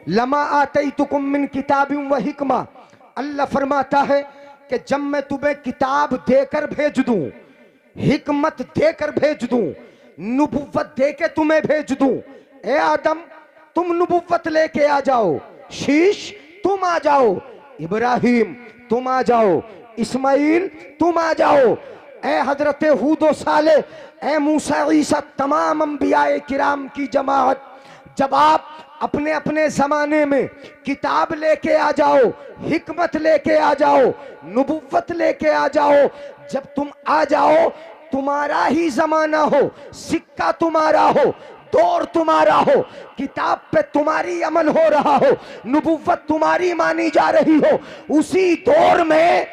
लमा आतैतुकुम मिन किताबिन व हिकमा, अल्लाह फरमाता है कि जब मैं तुम्हें किताब देकर भेज दूं, हिकमत देकर भेज दूं, नबुव्वत देके तुम्हें भेज दूं, ए आदम तुम नबुव्वत लेके आ जाओ, शीश तुम आ जाओ, इब्राहिम तुम आ जाओ, इस्माइल तुम आ जाओ, ए हजरत हूद साले, ए मूसा ईसा, तमाम अंबियाए किराम की जमात, जब आप अपने अपने जमाने में किताब लेके आ जाओ, हिकमत लेके आ जाओ, नबुव्वत लेके आ जाओ, जब तुम आ जाओ, तुम्हारा ही जमाना हो, सिक्का तुम्हारा हो, दौर तुम्हारा हो, किताब पे तुम्हारी अमल हो रहा हो, नबुव्वत तुम्हारी मानी जा रही हो, उसी दौर में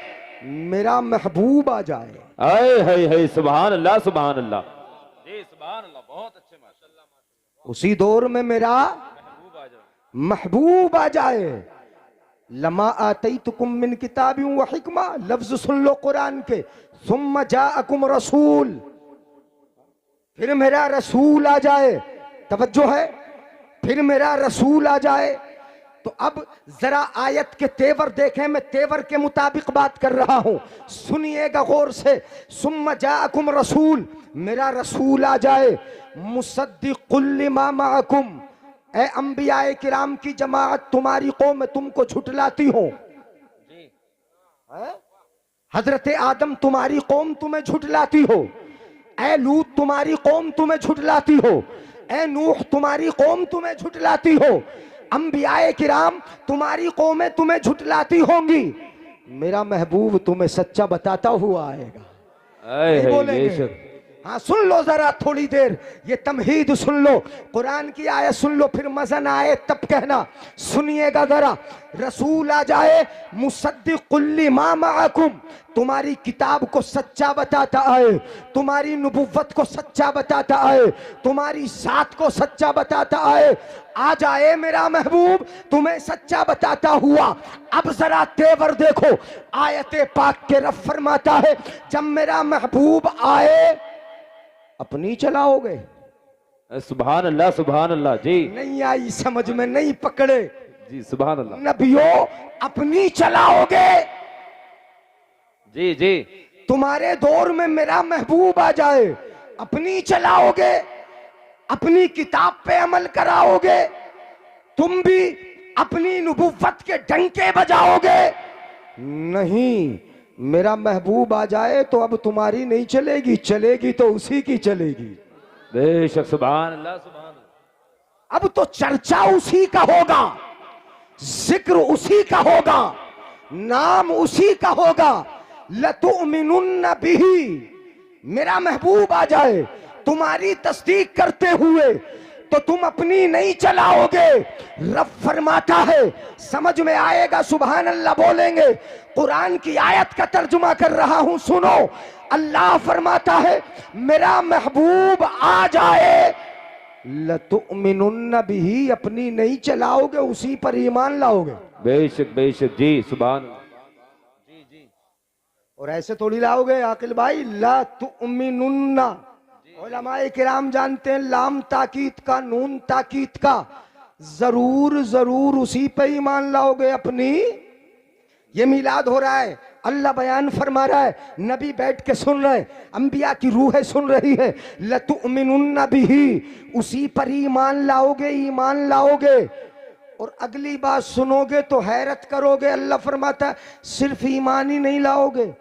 मेरा महबूब आ जाए। हाय हाय हाय, सुभान अल्लाह सुभान अल्लाह जी, सुभान अल्लाह, बहुत अच्छे माशाअल्लाह। उसी दौर में मेरा महबूब आ जाए। लमा आतैतुकुम मिन किताबिन व हिकमा, लफ्ज सुन लो कुरान के, सुम्मा जाअकुम रसूल, फिर मेरा रसूल आ जाए, तवज्जो है, फिर मेरा रसूल आ जाए। तो अब जरा आयत के तेवर देखें, मैं तेवर के मुताबिक बात कर रहा हूं, सुनिएगा गौर से। सुम्मा जाअकुम रसूल, मेरा रसूल आ जाए, मुसद्दिकुल लिमा माअकुम, ए अंबियाए किराम की जमात, तुम्हारी कौम तुमको झुटलाती हो, हजरत आदम तुम्हारी कौम तुम्हें झुटलाती हो, ए लूत तुम्हारी कौम तुम्हें झुटलाती हो, ए नूह तुम्हारी कौम तुम्हें झुटलाती हो, अंबियाए किराम तुम्हारी कौमें तुम्हें झुटलाती होंगी, मेरा महबूब तुम्हें सच्चा बताता हुआ आएगा। बोलेंगे हाँ, सुन लो जरा थोड़ी देर, ये तमहीद सुन लो, कुरान की आयत सुन लो, फिर मजा ना आए तब कहना। सुनिएगा जरा, रसूल आ जाए, मुसद्दिकुल लिमा माअकुम, तुम्हारी किताब को सच्चा बताता आए, तुम्हारी नबुव्वत को सच्चा बताता आए, तुम्हारी साथ को सच्चा बताता आए, आ जाए मेरा महबूब तुम्हें सच्चा बताता हुआ। अब जरा तेवर देखो, आयते पाक के रब फरमाता है, जब मेरा महबूब आए अपनी चलाओगे। सुभान अल्लाह जी, नहीं आई समझ में, नहीं पकड़े जी, सुभान अल्लाह। नबियों अपनी चलाओगे जी जी, तुम्हारे दौर में मेरा महबूब आ जाए, अपनी चलाओगे, अपनी किताब पे अमल कराओगे, तुम भी अपनी नबुव्वत के डंके बजाओगे। नहीं, मेरा महबूब आ जाए तो अब तुम्हारी नहीं चलेगी, चलेगी तो उसी की चलेगी। बेशक, सुभान अल्लाह सुभान अल्लाह। अब तो चर्चा उसी का होगा, जिक्र उसी का होगा, नाम उसी का होगा। लतुमिनुन्न बिही, मेरा महबूब आ जाए, तुम्हारी तस्दीक करते हुए तो तुम अपनी नहीं चलाओगे। रब फरमाता है, समझ में आएगा, सुभान अल्लाह बोलेंगे। कुरान की आयत का तर्जुमा कर रहा हूं, सुनो। अल्लाह फरमाता है, मेरा महबूब आ जाए, लतुमिनुन्न बिही, अपनी नहीं चलाओगे, उसी पर ईमान लाओगे। बेशक बेशक जी, सुभान जी जी। और ऐसे थोड़ी लाओगे आकिल भाई, ला तुमिनुन्ना, उलमाए किराम जानते हैं लाम ताकीद का, नून ताकीद का, जरूर जरूर उसी पे ईमान लाओगे अपनी। ये मिलाद हो रहा है, अल्लाह बयान फरमा रहा है, नबी बैठ के सुन रहे, अंबिया की रूहें सुन रही है, लतुमिनुन्न बिही, उसी पर ईमान लाओगे, ईमान लाओगे। और अगली बात सुनोगे तो हैरत करोगे, अल्लाह फरमाता है सिर्फ ईमान ही नहीं लाओगे,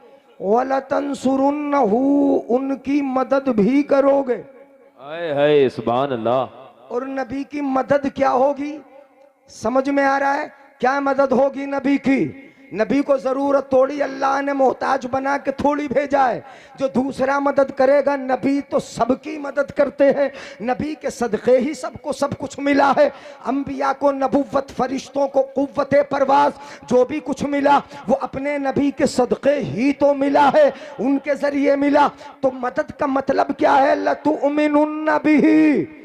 वलतंसुरुन्नहु, उनकी मदद भी करोगे। हाय हाय, सुभान अल्लाह। और नबी की मदद क्या होगी, समझ में आ रहा है? क्या मदद होगी नबी की? नबी को जरूरत थोड़ी, अल्लाह ने मोहताज बना के थोड़ी भेजा है जो दूसरा मदद करेगा। नबी तो सबकी मदद करते हैं, नबी के सदक़े ही सबको सब कुछ मिला है। अंबिया को नबुव्वत, फरिश्तों को कुव्वत परवाज, जो भी कुछ मिला वो अपने नबी के सदक़े ही तो मिला है, उनके जरिए मिला। तो मदद का मतलब क्या है? लतुमिनुन्न बिही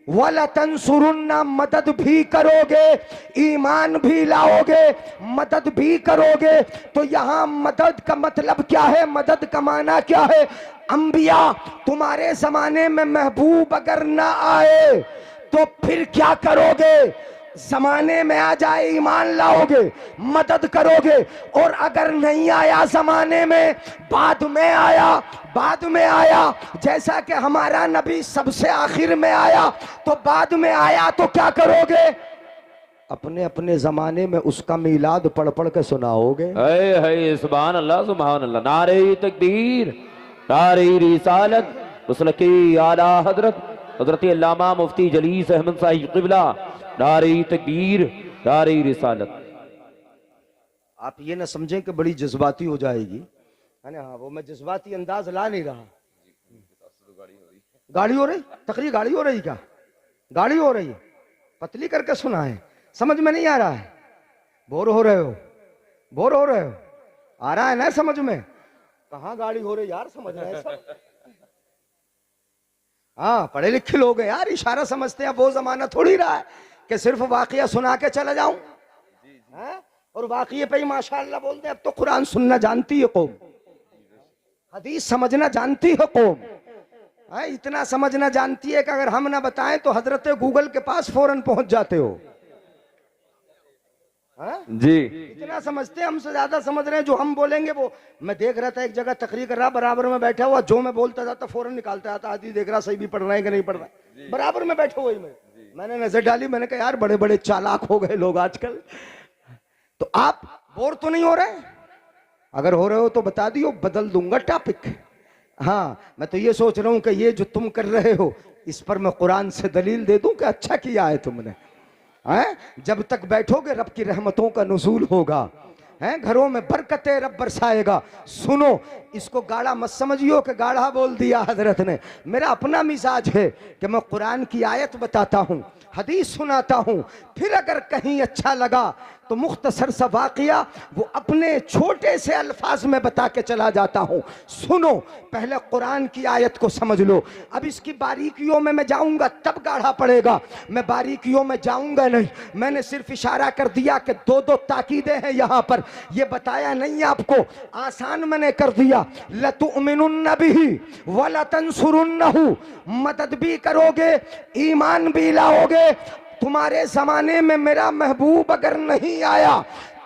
वलतंसुरुन्ना, मदद भी करोगे, ईमान भी लाओगे, मदद भी करोगे। तो यहाँ मदद का मतलब क्या है? मदद का माना क्या है? अंबिया, तुम्हारे जमाने में महबूब अगर ना आए तो फिर क्या करोगे? जमाने में आ जाए ईमान लाओगे, मदद करोगे, और अगर नहीं आया जमाने में, बाद में आया, जैसा कि हमारा नबी सबसे आखिर में आया, तो बाद में आया तो क्या करोगे? अपने अपने जमाने में उसका मीलाद पढ़ पढ़ के सुनाओगे। है सुभान अल्लाह सुभान अल्लाह। नारे तकबीर, नारे रिसालत, मुसलकी आला हजरत अल्लामा मुफ्ती जलीस अहमद साहिब क़िबला, नारे तकबीर, नारे रिसालत। आप ये ना समझें कि बड़ी जज्बाती हो जाएगी, है ना? हाँ, वो मैं जज्बाती अंदाज ला नहीं रहा। गाड़ी हो रही, तकरीर गाड़ी हो रही, क्या गाड़ी हो रही है? पतली करके सुना है, समझ में नहीं आ रहा है? बोर हो रहे हो? आ रहा है ना समझ में? कहाँ गाड़ी हो रही यार, समझ रहे हैं सब? हाँ, पढ़े लिखे लोग हैं यार, इशारा समझते हैं। वो जमाना थोड़ी रहा है कि सिर्फ वाकया सुना के चला जाऊं, और वाकये पे ही माशाअल्लाह बोलते हैं। अब तो कुरान सुनना जानती है कौम, हदीस समझना जानती है कौम, इतना समझना जानती है कि अगर हम ना बताएं तो हजरत गूगल के पास फौरन पहुंच जाते हो। जी, इतना समझते हैं, हमसे ज्यादा समझ रहे हैं। जो हम बोलेंगे वो, मैं देख रहा था एक जगह तकरीर कर रहा, बराबर में बैठा हुआ, जो मैं बोलता जाता फौरन निकालता आता, आदि देख रहा सही भी पढ़ रहा है कि नहीं पढ़ रहा है, बराबर में बैठे हुए मैंने नजर डाली, मैंने कहा यार बड़े बड़े चालाक हो गए लोग आजकल। तो आप बोर तो नहीं हो रहे? अगर हो रहे हो तो बता दियो, बदल दूंगा टॉपिक। हाँ, मैं तो ये सोच रहा हूं कि ये जो तुम कर रहे हो, इस पर मैं कुरान से दलील दे दूं कि अच्छा किया है तुमने। जब तक बैठोगे रब की रहमतों का नुज़ूल होगा, घरों में बरकतें रब बरसाएगा। सुनो, इसको गाढ़ा मत समझियो कि गाढ़ा बोल दिया हजरत ने। मेरा अपना मिजाज है कि मैं कुरान की आयत बताता हूँ, हदीस सुनाता हूँ, फिर अगर कहीं अच्छा लगा तो मुख्तसर सा वाक़या वो अपने छोटे से अल्फाज में बता के चला जाता हूँ। सुनो, पहले कुरान की आयत को समझ लो। अब इसकी बारीकियों में मैं जाऊंगा तब गाढ़ा पड़ेगा, मैं बारीकियों में जाऊंगा नहीं। मैंने सिर्फ इशारा कर दिया कि दो दो ताकीदें हैं यहाँ पर, ये बताया नहीं आपको, आसान मैंने कर दिया। लतुमिनुन्न बिही व लतंसुरुन्नहु, मदद भी करोगे, ईमान भी लाओगे। तुम्हारे जमाने में मेरा महबूब अगर नहीं आया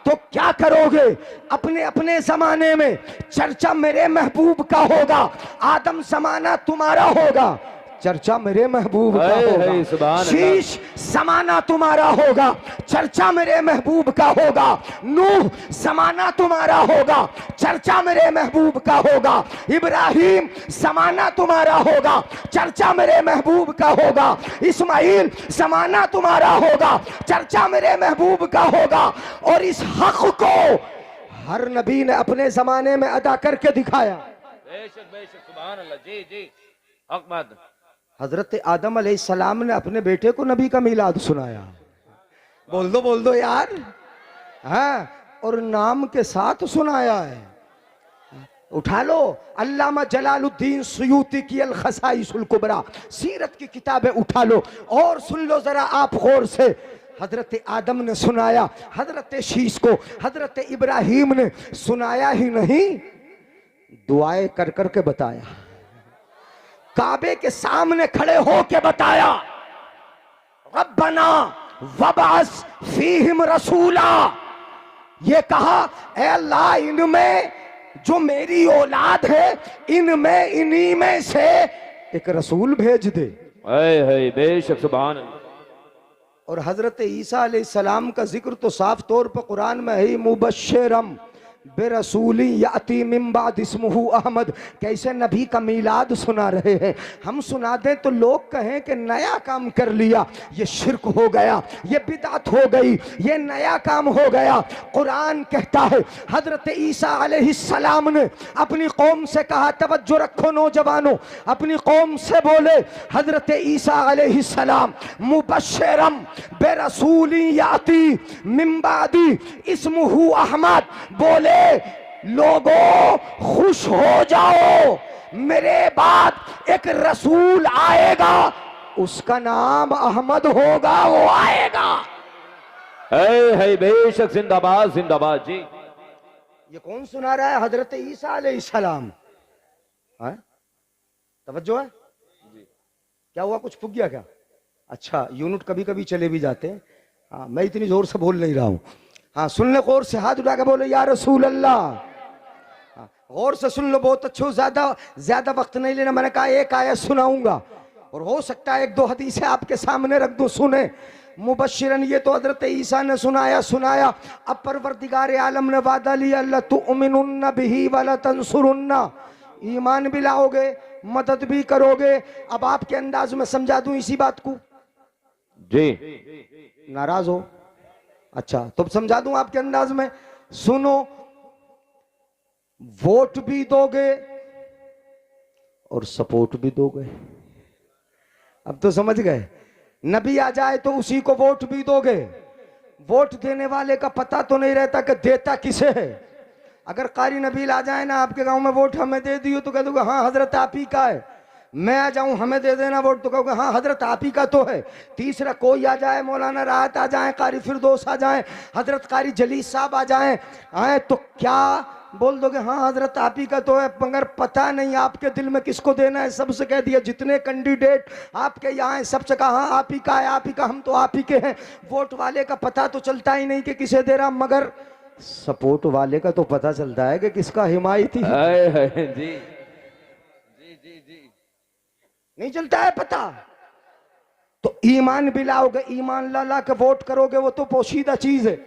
तो क्या करोगे? अपने अपने जमाने में चर्चा मेरे महबूब का होगा, आदम जमाना तुम्हारा होगा, चर्चा मेरे महबूब का होगा। शीश जमाना तुम्हारा होगा, चर्चा मेरे महबूब का होगा। नूह जमाना तुम्हारा होगा, चर्चा मेरे महबूब का होगा। इब्राहिम जमाना तुम्हारा होगा, चर्चा मेरे महबूब का होगा। इस्माइल जमाना तुम्हारा होगा, चर्चा मेरे महबूब का होगा। और इस हक को हर नबी ने अपने जमाने में अदा करके दिखाया। बेशक बेशक, सुभान अल्लाह। जी जी, हक बात। हजरत आदम अलैहिस्सलाम ने अपने बेटे को नबी का मीलाद सुनाया। बोल दो यार। हाँ, और नाम के साथ सुनाया है। उठा लो, अल्लामा जलालुद्दीन सुयूती की अल खसाइसुल कुबरा, सीरत की किताबें उठा लो और सुन लो जरा आप गौर से। हजरत आदम ने सुनाया, हजरत शीश को हजरत इब्राहिम ने सुनाया ही नहीं, दुआएं कर कर के बताया, काबे के सामने खड़े हो के बताया। रब्बना वबअस फीहिम रसूला, ये कहा ऐ अल्लाह, इनमें जो मेरी औलाद है, इनमें इन्हीं में से एक रसूल भेज दे। है बेशक, सुभान अल्लाह। और हजरत ईसा अलैहिस्सलाम का जिक्र तो साफ तौर पर कुरान में है, मुबश्शिरम बेरसूली याती मिन बाद इस्मुहु अहमद। कैसे नबी का मीलाद सुना रहे हैं, हम सुना दें तो लोग कहें कि नया काम कर लिया, ये शिरक हो गया, ये बिदअत हो गई, ये नया काम हो गया। कुरान कहता है हजरत ईसा अलैहिस्सलाम ने अपनी कौम से कहा, तवज्जो रखो नौजवानों, अपनी कौम से बोले हजरत ईसा अलैहिस्सलाम, मुबश्शिरम बेरसूली याती मिन बादी इस्मुहु अहमद, बोले लोगों खुश हो जाओ, मेरे बाद एक रसूल आएगा, उसका नाम अहमद होगा, वो आएगा। है बेशक, जिंदाबाद जिंदाबाद। जी, ये कौन सुना रहा है? हजरत ईसा अलैहिस्सलाम। तवज्जो है? क्या हुआ, कुछ फूक गया क्या? अच्छा, यूनिट कभी कभी चले भी जाते हैं। हाँ, मैं इतनी जोर से बोल नहीं रहा हूं। हाँ, सुन ले गौर से, हाथ उठा के बोले या रसूल अल्लाह। हाँ, गौर से सुन लो, बहुत अच्छे, ज्यादा वक्त नहीं लेना। मैंने कहा एक आयत सुनाऊंगा और हो सकता है एक दो हदीसें आपके सामने रख दूं, सुने। मुबश्शिरन, ये तो हजरत ईसा ने सुनाया। अब परवरदिगार आलम ने वादा लिया, अल्लाह तुमिनुन्ना बिही वला तंसुरुन्ना, ईमान भी लाओगे, मदद भी करोगे। अब आपके अंदाज में समझा दूं इसी बात को। जी, नाराज हो? अच्छा, तो समझा दूं आपके अंदाज में। सुनो, वोट भी दोगे और सपोर्ट भी दोगे। अब तो समझ गए, नबी आ जाए तो उसी को वोट भी दोगे। वोट देने वाले का पता तो नहीं रहता कि देता किसे है। अगर कारी नबील आ जाए ना आपके गांव में, वोट हमें दे दियो, तो कह दोगे हाँ हजरत आप ही का है। मैं आ जाऊं, हमें दे देना वोट, तो कहोगे हाँ हजरत आप ही का तो है। तीसरा कोई आ जाए, मौलाना राहत आ जाए, कारी फिरदौस आ जाए, हजरत कारी जलीस साहब आ जाए, आए तो क्या बोल दोगे? हाँ हजरत आप ही का तो है। मगर पता नहीं आपके दिल में किसको देना है। सबसे कह दिया, जितने कैंडिडेट आपके यहाँ हैं सबसे कहा हाँ आप ही का है, आप ही का, हम तो आप ही के हैं। वोट वाले का पता तो चलता ही नहीं कि किसे दे रहा, मगर सपोर्ट वाले का तो पता चलता है कि किसका हिमायती जी नहीं चलता है पता। तो ईमान भी लाओगे, ईमान ला के वोट करोगे, वो तो पोशीदा चीज है।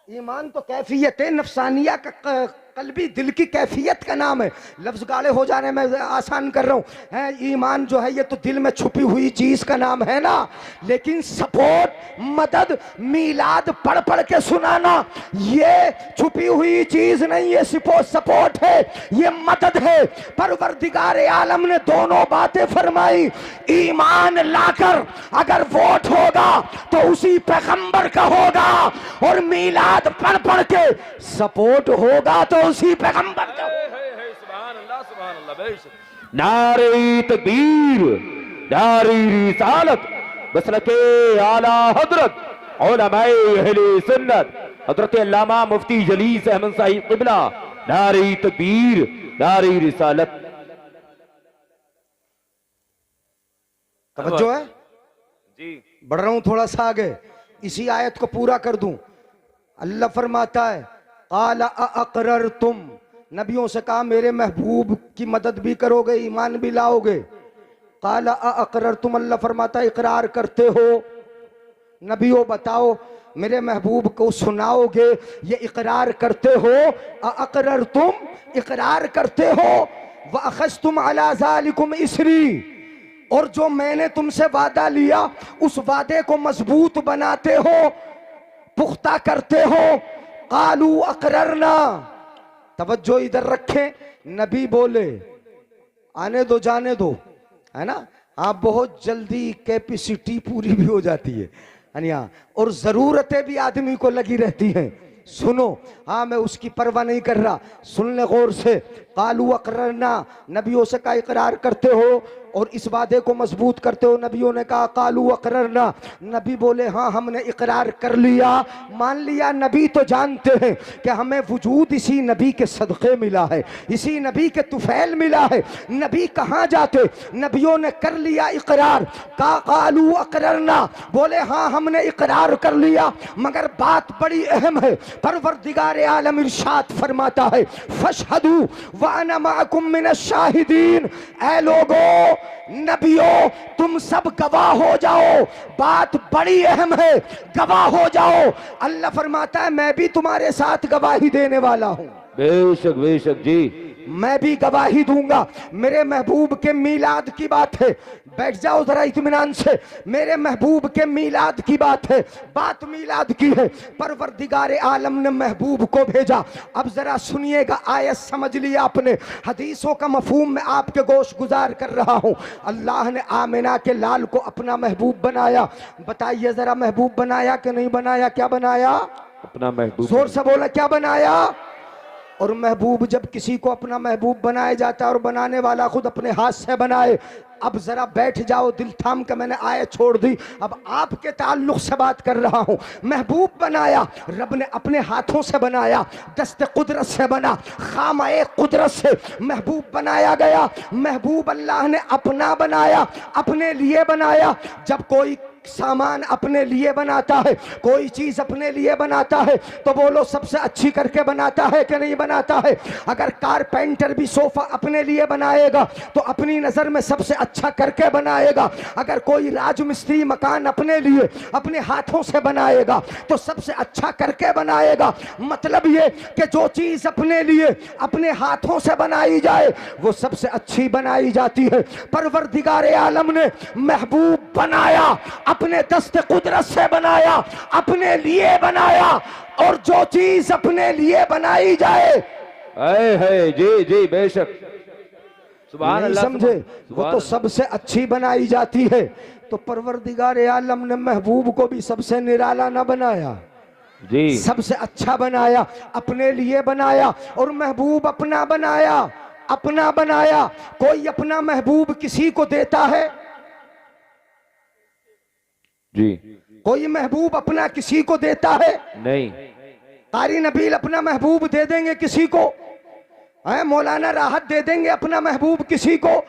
ईमान तो कैफियत है, नफसानिया का, कल्बी दिल की कैफियत का नाम है। लफ्ज गाले हो जाने में आसान कर रहा हूं, है ईमान जो है ये तो दिल में छुपी हुई चीज का नाम है ना। लेकिन सपोर्ट, मदद, मीलाद पढ़ के सुनाना, ये छुपी हुई चीज नहीं है, सपोर्ट है, ये मदद है। परवरदिगार आलम ने दोनों बातें फरमाई। ईमान लाकर अगर वोट होगा तो उसी पैगंबर का होगा, और मीलाद पढ़ के सपोर्ट होगा तो उसी पैगंबर का। सुभान अल्लाह, सुभान अल्लाह। नारे तकबीर, नारे रिसालत, मसलके आला हजरत उलमाए अहले सुन्नत हजरत अल्लामा मुफ्ती जलीस अहमद साहिब क़िबला। नारे तकबीर, नारे रिसालत। तवज्जो है जी, बढ़ रहा हूं थोड़ा सा आगे, इसी आयत को पूरा कर दूं। अल्लाह फरमाता है, काला अक़रर तुम, नबियों से कहा मेरे महबूब की मदद भी करोगे, ईमान भी लाओगे। काला अक़रर तुम, अल्लाह फरमाता है इकरार करते हो। नबियों बताओ, मेरे महबूब को सुनाओगे, ये इकरार करते हो। अक़रर तुम, इकरार करते हो। व अख़ज़्तुम अला ज़ालिकुम इसरी, और जो मैंने तुमसे वादा लिया उस वादे को मजबूत बनाते हो, पुख्ता करते हो। कालू अकररना, तवज्जो इधर रखें। नबी बोले आने दो, जाने दो, है ना। हाँ, बहुत जल्दी कैपेसिटी पूरी भी हो जाती है, और जरूरतें भी आदमी को लगी रहती हैं। सुनो, हाँ मैं उसकी परवाह नहीं कर रहा, सुन ले गौर से। कालू अकररना, नबियों से का इकरार करते हो और इस वादे को मजबूत करते हो। नबियों ने कहा कालू अकररना, नबी बोले हाँ हमने इकरार कर लिया, मान लिया। नबी तो जानते हैं कि हमें वजूद इसी नबी के सदक़े मिला है, इसी नबी के तुफैल मिला है। नबी कहाँ जाते, नबियों ने कर लिया इकरार। कालू अकररना, बोले हाँ हमने इकरार कर लिया, मगर बात बड़ी अहम है। परवरदिगार आलम इरशाद फरमाता है, फशहदू व अना मअकुम मिनश शाहिदीन, ऐ लोगों, नबियों, तुम सब गवाह हो जाओ। बात बड़ी अहम है, गवाह हो जाओ। अल्लाह फरमाता है मैं भी तुम्हारे साथ गवाही देने वाला हूं। बेशक बेशक जी, मैं भी गवाही दूंगा। मेरे महबूब के मीलाद की बात है, बैठ जाओ जरा इत्मीनान से। मेरे महबूब के मीलाद की बात है, बात मीलाद की है। परवरदिगार आलम ने महबूब को भेजा। अब जरा सुनिएगा, आयत समझ लिया आपने, हदीसों का मफहूम मैं आपके गोश गुजार कर रहा हूं। अल्लाह ने आमिना के लाल को अपना महबूब बनाया। बताइए जरा, महबूब बनाया कि नहीं बनाया? क्या बनाया? अपना महबूब। जोर से बोला, क्या बनाया? और महबूब जब किसी को अपना महबूब बनाया जाता है और बनाने वाला खुद अपने हाथ से बनाए। अब जरा बैठ जाओ, दिल थाम के, मैंने आयत छोड़ दी, अब आपके ताल्लुक से बात कर रहा हूं। महबूब बनाया, रब ने अपने हाथों से बनाया, दस्ते कुदरत से बना, खामाए कुदरत से महबूब बनाया गया। महबूब अल्लाह ने अपना बनाया, अपने लिए बनाया। जब कोई सामान अपने लिए बनाता है, कोई चीज अपने लिए बनाता है, तो बोलो सबसे अच्छी करके बनाता है कि नहीं बनाता है? अगर कारपेंटर भी सोफा अपने लिए बनाएगा तो अपनी नजर में सबसे अच्छा करके बनाएगा। अगर कोई राजमिस्त्री मकान अपने लिए अपने हाथों से बनाएगा तो सबसे अच्छा करके बनाएगा। मतलब ये कि जो चीज अपने लिए अपने हाथों से बनाई जाए वो सबसे अच्छी बनाई जाती है। परवरदिगार आलम ने महबूब बनाया, अपने दस्ते कुदरत से बनाया, अपने लिए बनाया, और जो चीज अपने लिए बनाई जाए है जी जी बेशक, सुभान नहीं अल्लाह, समझे, सुभान वो तो सबसे अच्छी बनाई जाती है। तो परवरदिगार आलम ने महबूब को भी सबसे निराला ना बनाया, जी सबसे अच्छा बनाया, अपने लिए बनाया, और महबूब अपना बनाया, अपना बनाया। कोई अपना महबूब किसी को देता है? जी कोई महबूब अपना किसी को देता है? नहीं। कारी नबील अपना महबूब दे देंगे किसी को? मौलाना राहत दे देंगे अपना महबूब किसी को?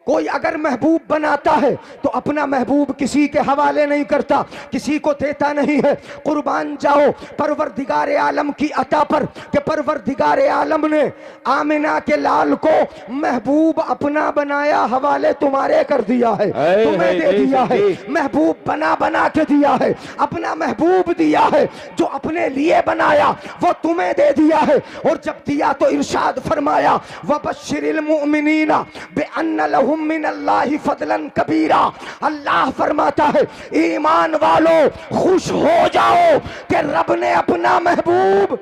कोई अगर महबूब बनाता है तो अपना महबूब किसी के हवाले नहीं करता, किसी को देता नहीं है। कुर्बान जाओ परवरदिगार आलम की अता पर कि परवरदिगार आलम ने आमिना के लाल को महबूब अपना बनाया, हवाले तुम्हारे कर दिया है, तुम्हें दे दिया है। महबूब बना बना के दिया है, अपना महबूब दिया है, जो अपने लिए बनाया वो तुम्हें दे दिया है। और जब दिया तो इरशाद फरमाया वबश्शिरिल मुमिनीना बिअन्न लहुम मिनल्लाहि फज़लन कबीरा। अल्लाह फरमाता है ईमान वालों खुश हो जाओ कि रब ने अपना महबूब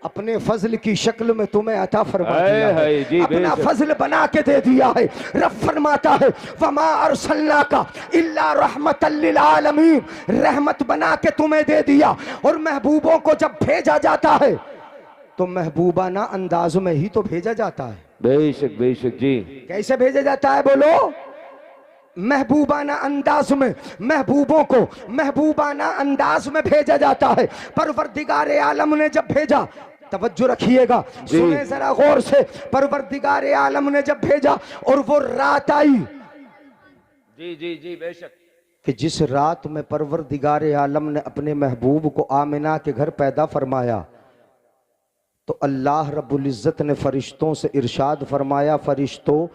अपने फजल की शक्ल में तुम्हें अता फरमा दिया है, अपना फजल बना के दे दिया है। रब फरमाता है वमा अरसलनाका इल्ला रहमतल लिल आलमीन, रहमत बना के तुम्हें दे दिया। और महबूबों को जब भेजा जाता है तो महबूबाना अंदाज में ही तो भेजा जाता है। बेशक बेशक जी। कैसे भेजा जाता है बोलो? महबूबाना अंदाज में, महबूबों को महबूबाना अंदाज में भेजा जाता है। परवरदिगार आलम ने जब भेजा, तवज्जो रखिएगा, सुने जरा गौर से, परवरदिगार आलम ने जब भेजा और वो रात आई, जी जी जी बेशक, कि जिस रात में परवरदिगार आलम ने अपने महबूब को आमिना के घर पैदा फरमाया, तो अल्लाह रब्बुल इज़्ज़त ने फरिश्तों से इरशाद फरमाया फरिश्तों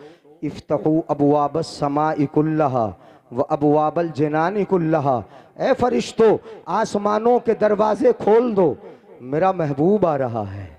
इफ्तहू अबवाबस समाई कुल्लहा व अबवाबल जिनानी कुल्लहा, ए फरिश्तों आसमानों के दरवाजे खोल दो, मेरा महबूब आ रहा है।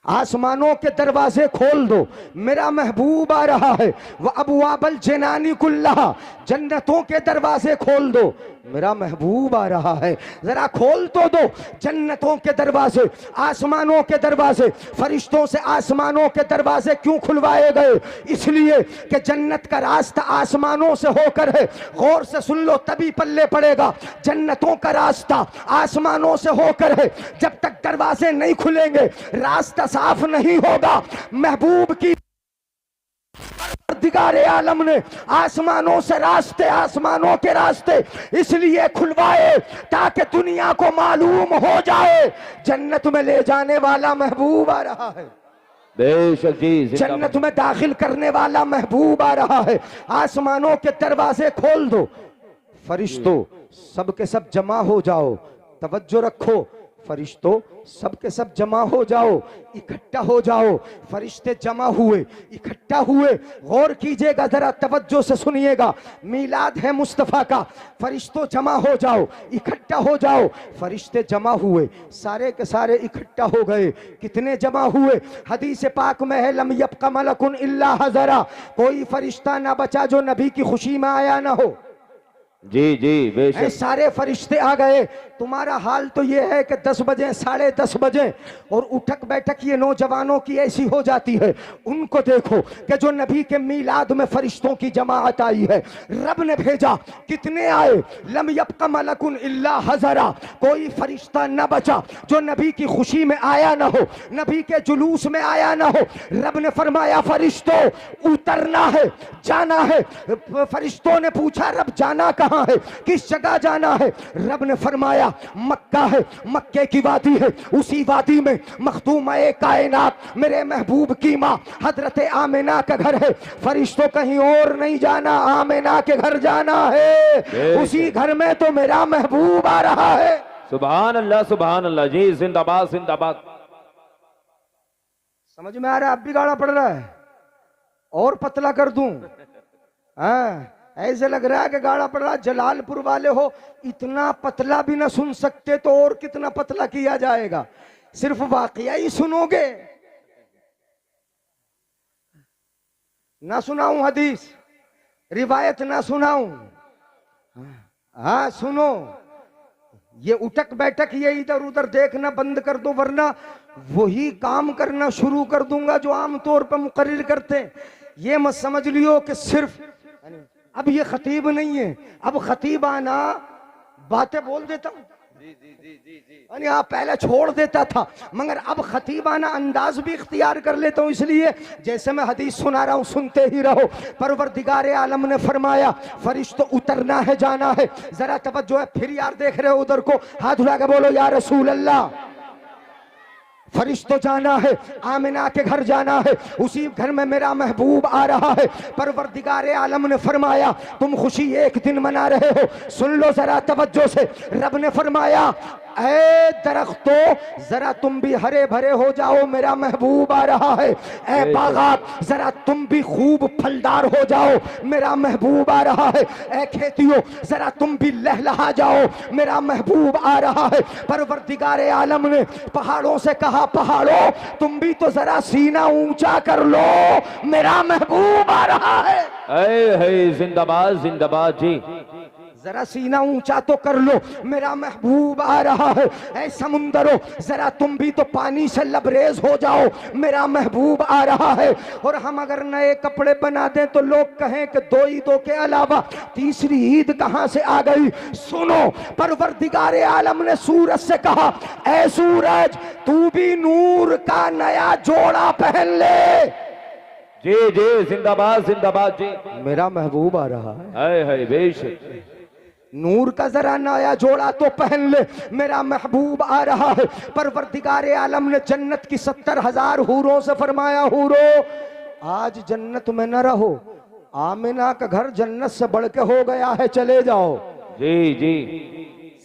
आसमानों के दरवाजे खोल दो, मेरा महबूब आ रहा है। वह अबवाबल जिनानी कुल्लहा, जन्नतों के दरवाजे खोल दो, मेरा महबूब आ रहा है। जरा खोल तो दो जन्नतों के दरवाजे, आसमानों के दरवाजे। फरिश्तों से आसमानों के दरवाजे क्यों खुलवाए गए? इसलिए कि जन्नत का रास्ता आसमानों से होकर है। गौर से सुन लो तभी पल्ले पड़ेगा। जन्नतों का रास्ता आसमानों से होकर है। जब तक दरवाजे नहीं खुलेंगे, रास्ता साफ नहीं होगा। महबूब की परवरदिगार आलम ने आसमानों से रास्ते, आसमानों के रास्ते इसलिए खुलवाए ताकि दुनिया को मालूम हो जाए जन्नत में ले जाने वाला महबूब आ रहा है। बेशक जी, जन्नत में दाखिल करने वाला महबूब आ रहा है। आसमानों के दरवाजे खोल दो, फरिश्तों सबके सब जमा हो जाओ। तवज्जो रखो, फरिश्तों सबके सब जमा हो जाओ, इकट्ठा हो जाओ। फरिश्ते जमा हुए, इकट्ठा हुए। गौर कीजिएगा जरा, तवज्जो से सुनिएगा, मीलाद है मुस्तफा का। फरिश्तों जमा हो जाओ, इकट्ठा हो जाओ। फरिश्ते जमा हुए, सारे के सारे इकट्ठा हो गए। कितने जमा हुए? हदीस पाक में है लम यब्का मलकुन इल्ला हज़रा, कोई फरिश्ता ना बचा जो नबी की खुशी में आया ना हो। जी जी बेशक, सारे फरिश्ते आ गए। तुम्हारा हाल तो ये है कि 10 बजे 10:30 बजे और उठक बैठक ये नौजवानों की ऐसी हो जाती है। उनको देखो कि जो नबी के मीलाद में फरिश्तों की जमाअत आई है। रब ने भेजा, कितने आए? लम यब्का मलकुन इल्ला हज़रा, कोई फरिश्ता न बचा जो नबी की खुशी में आया ना हो, नबी के जुलूस में आया ना हो। रब ने फरमाया फरिश्तों उतरना है, जाना है। फरिश्तों ने पूछा रब जाना कहाँ? कहाँ है, किस जगह जाना है। रब ने फरमाया मक्का है, मक्के की वादी है, उसी वादी में मखदूम-ए कायनात मेरे महबूब की माँ हजरत आमिना का घर है। फरिश्तों कहीं और नहीं जाना, आमिना के घर जाना है। उसी घर में तो मेरा महबूब आ रहा है। सुभान अल्लाह जी, जिंदाबाद जिंदाबाद। समझ में आ रहा है? अब भी गाढ़ा पड़ रहा है और पतला कर दूं? हाँ, ऐसे लग रहा है कि गाढ़ा पड़ रहा। जलालपुर वाले हो, इतना पतला भी ना सुन सकते तो और कितना पतला किया जाएगा। सिर्फ वाकया ही सुनोगे, ना सुनाऊं हदीस, रिवायत ना सुनाऊं? हाँ सुनो, ये उठक बैठक, ये इधर उधर देखना बंद कर दो, वरना वही काम करना शुरू कर दूंगा जो आमतौर पर मुकर्रिर करते हैं। ये मत समझ लियो कि सिर्फ अब ये खतीब नहीं है, अब खतीब आना बातें बोल देता हूं। यानी आप पहले छोड़ देता था, मगर अब खतीबाना अंदाज भी इख्तियार कर लेता हूं, इसलिए जैसे मैं हदीस सुना रहा हूं सुनते ही रहो। परवरदिगार आलम ने फरमाया फरिश्तों उतरना है, जाना है। जरा तवज्जो है, फिर यार देख रहे हो उधर को, हाथ उठा के बोलो या रसूल अल्लाह। फरिश्तों जाना है, आमिना के घर जाना है, उसी घर में मेरा महबूब आ रहा है। परवरदिगार आलम ने फरमाया तुम खुशी एक दिन मना रहे हो, सुन लो जरा तवज्जो से। रब ने फरमाया ऐ दरख्तों जरा तुम भी हरे भरे हो जाओ, मेरा महबूब आ रहा है। ऐ बागात जरा तुम भी खूब फलदार हो जाओ, मेरा महबूब आ रहा है। ऐ खेतियों जरा तुम भी लहलहा जाओ, मेरा महबूब आ रहा है। परवरदिगार आलम ने पहाड़ों से कहा पहाड़ों तुम भी तो जरा सीना ऊंचा कर लो, मेरा महबूब आ रहा है। जिंदाबाद जिंदाबाद जी, जरा सीना ऊंचा तो कर लो, मेरा महबूब आ रहा है। ऐ समुंदरों जरा तुम भी तो पानी से लबरेज हो जाओ, मेरा महबूब आ रहा है। और हम अगर नए कपड़े बना दें तो लोग कहें कि दो ईदों के अलावा तीसरी ईद कहां से आ गई। सुनो, परवरदिगार आलम ने सूरज से कहा ऐ सूरज तू भी नूर का नया जोड़ा पहन ले। जी जी जिंदाबाद जिंदाबाद जी, मेरा महबूब आ रहा है। है बेशक, नूर का जरा नया जोड़ा तो पहन ले, मेरा महबूब आ रहा है। परवरदिगार आलम ने जन्नत की 70,000 हूरों से फरमाया हूरो आज जन्नत में न रहो, आमिना का घर जन्नत से बढ़ के हो गया है, चले जाओ। जी जी,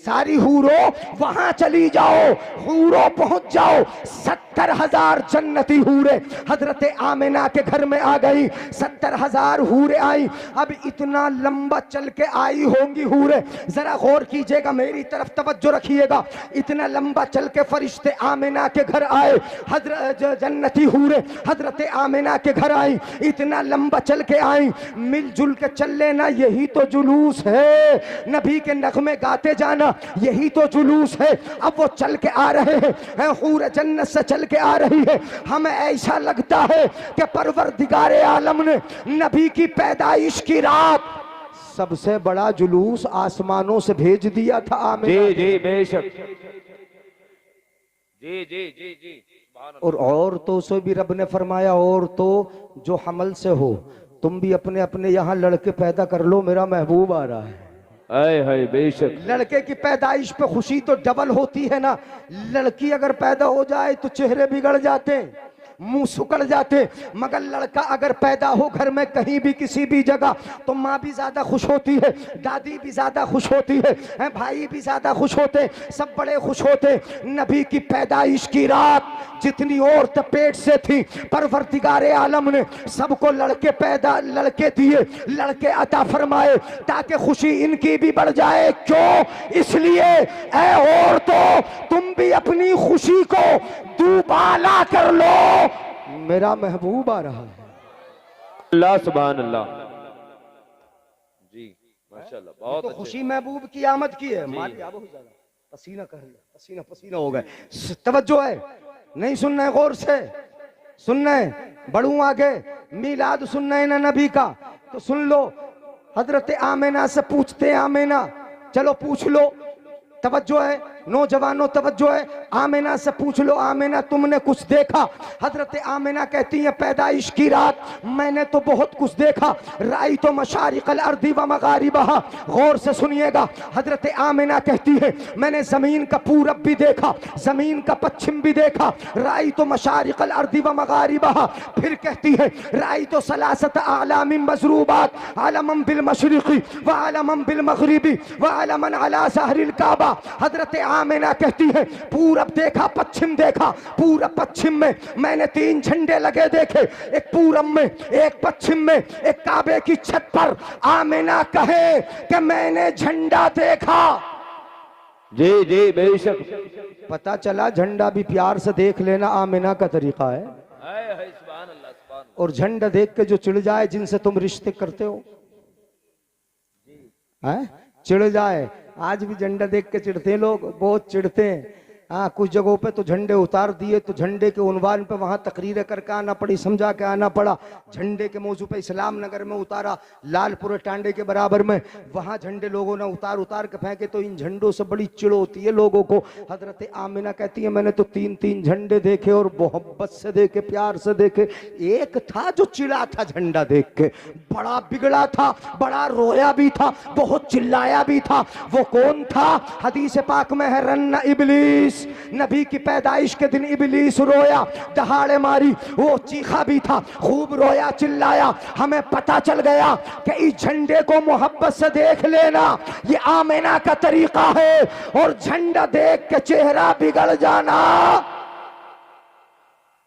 सारी हूरों वहां चली जाओ, हूरों पहुंच जाओ। 70,000 जन्नती हूरे हजरत आमिना के घर में आ गई। 70,000 हूरे आई। अब इतना लंबा चल के आई होंगी हूरे, जरा गौर कीजिएगा, मेरी तरफ तवज्जो रखिएगा। इतना लंबा चल के फरिश्ते आमिना के घर आए, जन्नती हूरे हजरत आमिना के घर आई। इतना लंबा चल के आई, मिलजुल के चल लेना, यही तो जुलूस है। नबी के नगमे गाते जाना, यही तो जुलूस है। अब वो चल के आ रहे हैं, हूर जन्नत से चल के आ रही है। हमें ऐसा लगता है कि परवरदिगार आलम ने नबी की पैदाइश की रात सबसे बड़ा जुलूस आसमानों से भेज दिया था। आमिना जी जी बेशक, जी जी जी जी। और औरतों से भी रब ने फरमाया और तो जो हमल से हो तुम भी अपने अपने यहाँ लड़के पैदा कर लो, मेरा महबूब आ रहा है। है बेशक, लड़के की पैदाइश पे खुशी तो डबल होती है ना। लड़की अगर पैदा हो जाए तो चेहरे बिगड़ जाते, मुंह सुकड़ जाते, मगर लड़का अगर पैदा हो घर में कहीं भी किसी भी जगह तो माँ भी ज्यादा खुश होती है, दादी भी ज्यादा खुश होती है, भाई भी ज्यादा खुश होते, सब बड़े खुश होते। नबी की पैदाइश की रात जितनी औरत पेट से थी, परवरदिगार आलम ने सबको लड़के दिए, लड़के अता फरमाए ताकि खुशी इनकी भी बढ़ जाए। क्यों? इसलिए ऐ औरतों तुम भी अपनी खुशी को दुबाला कर लो, मेरा महबूब आ रहा है। अल्लाह सुभान अल्लाह जी, माशाल्लाह, बहुत तो खुशी महबूब की आमद की है। पसीना कर लिया, पसीना पसीना हो गए। तवज्जो है, नहीं सुनना है, गौर से सुनना है, बढ़ू आगे। मिलाद सुनना है ना नबी का तो सुन लो। हजरत आमिना से पूछते, आमिना चलो पूछ लो, तवज्जो है। नौजवानों तवज्जो है, आमिना से पूछ लो, आमिना तुमने कुछ देखा? हजरत आमिना कहती है पैदाइश की रात मैंने तो बहुत कुछ देखा। राई तो मशारिकल अर्दी व मगारिबहा, गौर से सुनिएगा। हजरत आमिना कहती है मैंने जमीन का पूरब भी देखा, जमीन का पश्चिम भी देखा। राई तो मशारिकल अर्दी व मगारिबहा, फिर कहती है राई तो सलासत आलामिन मजरूबात, आलमन बिल मशरिकी व आलमन बिल मगरिबी व आलमन अला सहरिल काबा। हजरत आमिना कहती है पूरब देखा, पश्चिम देखा। पूरब पश्चिम में मैंने 3 झंडे लगे देखे, एक पूरब में, एक पश्चिम में, एक काबे की छत पर। आमिना कहे कि मैंने झंडा देखा। जी जी बेशक। पता चला झंडा भी प्यार से देख लेना आमिना का तरीका है। और झंडा देख के जो चिढ़ जाए जिनसे तुम रिश्ते करते हो, चिढ़ जाए। आज भी झंडा देख के चिढ़ते हैं लोग, बहुत चिढ़ते हैं। हाँ, कुछ जगहों पे तो झंडे उतार दिए तो झंडे के उन्वान पे वहां तकरीरें करके आना पड़ी, समझा के आना पड़ा। झंडे के मौजू पे इस्लाम नगर में उतारा, लालपुर टांडे के बराबर में, वहां झंडे लोगों ने उतार उतार के फेंके। तो इन झंडों से बड़ी चिड़ होती है लोगों को। हजरत आमिना कहती है मैंने तो 3-3 झंडे देखे और मोहब्बत से देखे, प्यार से देखे। एक था जो चिड़ा था झंडा देख के, बड़ा बिगड़ा था, बड़ा रोया भी था, बहुत चिल्लाया भी था। वो कौन था? हदीस पाक में है रन्ना इबलीस, नबी की पैदाइश के दिन इबलीस रोया, दहाड़े मारी, वो चीखा भी था, खूब रोया, चिल्लाया। हमें पता चल गया कि इस झंडे को मोहब्बत से देख लेना ये आमिना का तरीका है, और झंडा देख के चेहरा बिगड़ जाना।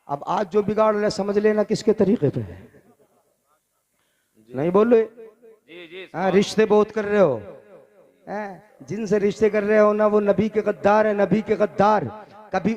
अब आज जो बिगाड़ ले समझ लेना किसके तरीके पे है। नहीं बोले? हाँ, रिश्ते बहुत कर रहे हो, जिनसे रिश्ते कर रहे हो ना वो नबी के गद्दार है, नबी के गद्दार। कभी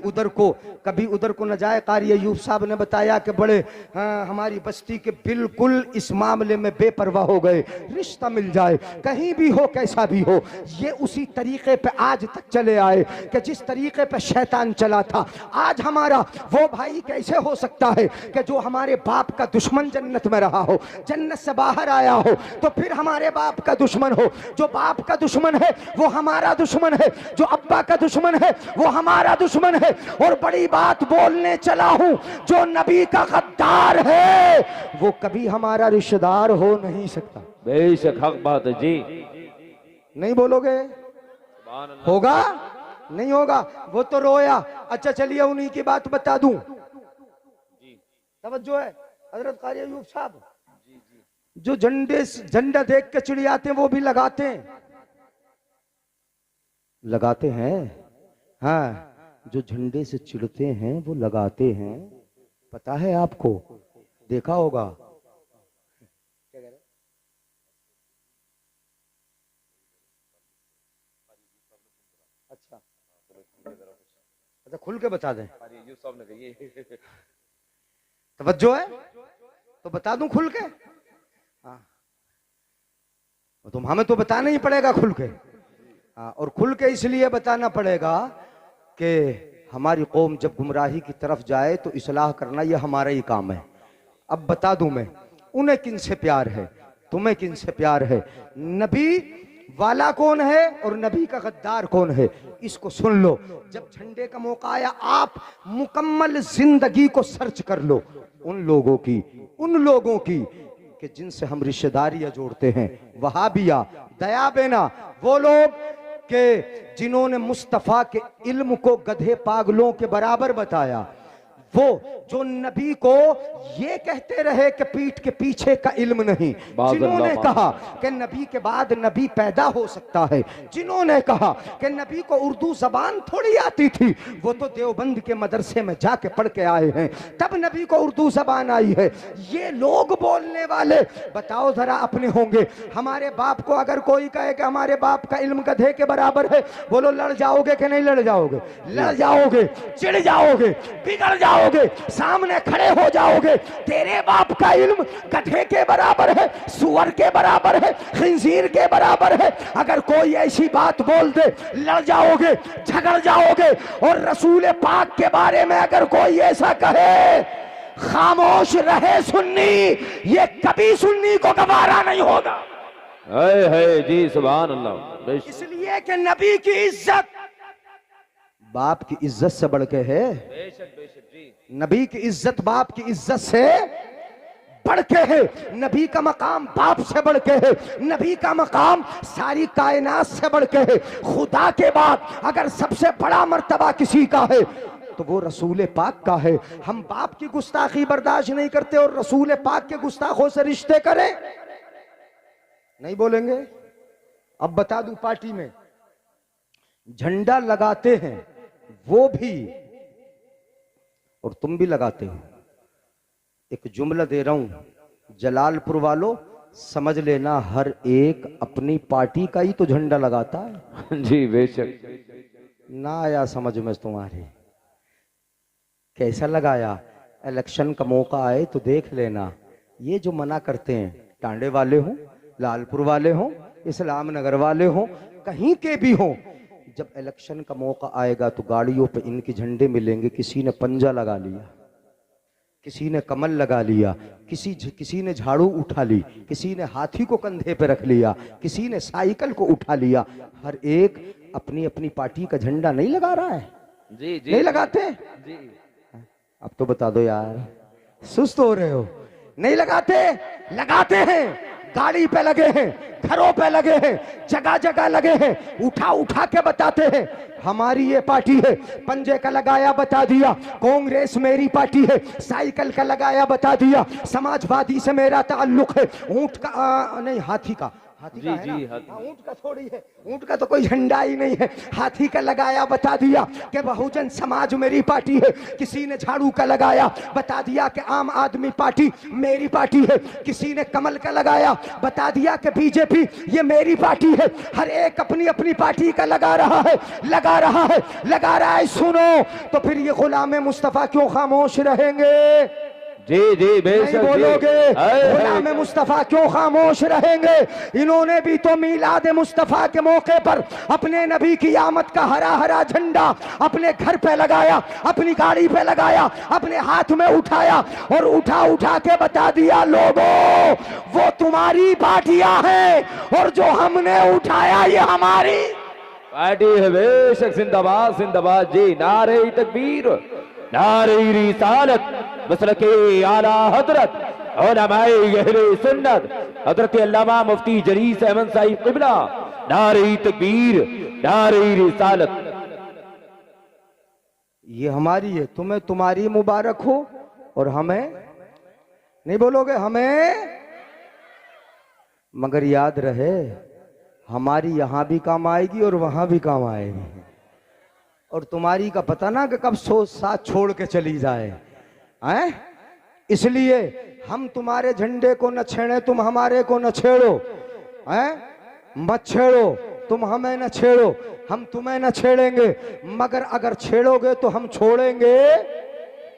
उधर को न जाए। कारी अयूब साहब ने बताया कि बड़े हमारी बस्ती के बिल्कुल इस मामले में बेपरवाह हो गए। रिश्ता मिल जाए कहीं भी हो, कैसा भी हो, ये उसी तरीके पे आज तक चले आए कि जिस तरीके पे शैतान चला था। आज हमारा वो भाई कैसे हो सकता है कि जो हमारे बाप का दुश्मन जन्नत में रहा हो, जन्नत से बाहर आया हो, तो फिर हमारे बाप का दुश्मन हो। जो बाप का दुश्मन है वो हमारा दुश्मन है, जो अब्बा का दुश्मन है वो हमारा दुश्मन है। और बड़ी बात बोलने चला हूं, जो नबी का गद्दार है वो कभी हमारा रिश्तेदार हो नहीं सकता। बेशक हक बात है जी। नहीं बोलोगे? होगा? नहीं होगा। वो तो रोया। अच्छा चलिए उन्हीं की बात बता दूं। तवज्जो है हजरत कारी अयूब साहब, जो झंडा देख के चिड़ियाते हैं वो भी लगाते हैं। हाँ, जो झंडे से चिढ़ते हैं वो लगाते हैं। पता है आपको? देखा होगा। क्या कह रहे? अच्छा खुल के बता दें। तवज्जो है तो बता दूं खुल के। हाँ, तो हमें तो बताना ही पड़ेगा खुल के। हाँ, और खुल के इसलिए बताना पड़ेगा कि हमारी कौम जब गुमराही की तरफ जाए तो इस्लाह करना यह हमारा ही काम है। अब बता दूं मैं, उन्हें किन से प्यार है, तुम्हें किन से प्यार है, नबी वाला कौन है और नबी का गद्दार कौन है, इसको सुन लो। जब झंडे का मौका आया, आप मुकम्मल जिंदगी को सर्च कर लो उन लोगों की कि जिनसे हम रिश्तेदारियां जोड़ते हैं। वहाबिया, दया बेना, वो लोग के जिन्होंने मुस्तफा के इल्म को गधे पागलों के बराबर बताया, वो जो नबी को ये कहते रहे कि पीठ के पीछे का इल्म नहीं, जिन्होंने कहा कि नबी के बाद नबी पैदा हो सकता है, जिन्होंने कहा कि नबी को उर्दू जबान थोड़ी आती थी, वो तो देवबंद के मदरसे में जाके पढ़ के आए हैं, तब नबी को उर्दू जबान आई है। ये लोग बोलने वाले बताओ जरा अपने होंगे। हमारे बाप को अगर कोई कहे कि हमारे बाप का इल्म गधे के बराबर है, बोलो लड़ जाओगे कि नहीं लड़ जाओगे? लड़ जाओगे, चिढ़ जाओगे, बिगड़ जाओगे, सामने खड़े हो जाओगे। तेरे बाप का इल्म गधे के बराबर है, सुअर के बराबर है, खिंजीर के बराबर है। अगर कोई ऐसी बात बोल दे लड़ जाओगे, झगड़ जाओगे। और रसूल पाक के बारे में अगर कोई ऐसा कहे, खामोश रहे सुन्नी, ये कभी सुन्नी को गवारा नहीं होगा। है जी, सुभान अल्लाह। इसलिए कि नबी की इज्जत बाप की इज्जत से बढ़ के है। बेशक बेशक जी। नबी की इज्जत बाप की इज्जत से बढ़ के है। नबी का मकाम बाप से बढ़ के है। नबी का मकाम सारी कायनात से बढ़ के है। खुदा के बाद अगर सबसे बड़ा मर्तबा किसी का है तो वो रसूल पाक का है। हम बाप की गुस्ताखी बर्दाश्त नहीं करते और रसूल पाक के गुस्ताखों से रिश्ते करें, नहीं बोलेंगे। अब बता दूं, पार्टी में झंडा लगाते हैं वो भी और तुम भी लगाते हो। एक जुमला दे रहा हूं, जलालपुर वालों समझ लेना, हर एक अपनी पार्टी का ही तो झंडा लगाता है। जी बेशक। ना आया समझ में तुम्हारे, कैसा लगाया? इलेक्शन का मौका आए तो देख लेना। ये जो मना करते हैं, टांडे वाले हों, लालपुर वाले हों, इस्लाम नगर वाले हों, कहीं के भी हों, जब इलेक्शन का मौका आएगा तो गाड़ियों पे इनके झंडे मिलेंगे। किसी ने पंजा लगा लिया, किसी ने कमल लगा लिया, किसी ने झाड़ू उठा ली, किसी ने हाथी को कंधे पे रख लिया, किसी ने साइकिल को उठा लिया। हर एक अपनी अपनी पार्टी का झंडा नहीं लगा रहा है। जी जी नहीं लगाते जी। अब तो बता दो यार, सुस्त हो रहे हो। नहीं लगाते? लगाते हैं। गाड़ी पे लगे हैं, घरों पे लगे हैं, जगह जगह लगे हैं। उठा उठा के बताते हैं हमारी ये पार्टी है। पंजे का लगाया बता दिया कांग्रेस मेरी पार्टी है। साइकिल का लगाया बता दिया समाजवादी से मेरा ताल्लुक है। ऊंट का नहीं, हाथी का, हाथी का है ना? ऊंट का थोड़ी है, ऊंट का तो कोई झंडा ही नहीं है। हाथी का लगाया बता दिया कि बहुजन समाज मेरी पार्टी है। किसी ने झाड़ू का लगाया बता दिया कि आम आदमी पार्टी मेरी पार्टी है। किसी ने कमल का लगाया बता दिया कि बीजेपी ये मेरी पार्टी है। हर एक अपनी अपनी पार्टी का लगा रहा है, लगा रहा है, लगा रहा है। सुनो तो फिर ये गुलाम मुस्तफा क्यों खामोश रहेंगे? जी जी बेशक। बोलोगे गुलाम मुस्तफा क्यों खामोश रहेंगे? इन्होंने भी तो मीलाद मुस्तफा के मौके पर अपने नबी की आमद का हरा हरा झंडा अपने घर पे लगाया, अपनी गाड़ी पे लगाया, अपने हाथ में उठाया और उठा उठा के बता दिया लोगों वो तुम्हारी पार्टियां हैं और जो हमने उठाया ये हमारी पार्टी है। बेशक। जिंदाबाद जिंदाबाद जी। नारे तकबीर, नारे रिसालत, मसलके आला हजरत उलमाए अहले सुन्नत हजरत अल्लामा मुफ्ती जलीस अहमद साहिब क़िबला, नारे तकबीर, नारे रिसालत। ये हमारी है, तुम्हें तुम्हारी मुबारक हो और हमें नहीं बोलोगे हमें? मगर याद रहे हमारी यहां भी काम आएगी और वहां भी काम आएगी। और तुम्हारी का पता ना कि कब साथ छोड़ के चली जाए हैं? इसलिए हम तुम्हारे झंडे को न छेड़े, तुम हमारे को न छेड़ो हैं? मत छेड़ो, तुम हमें न छेड़ो, हम तुम्हें न छेड़ेंगे। मगर अगर छेड़ोगे तो हम छोड़ेंगे?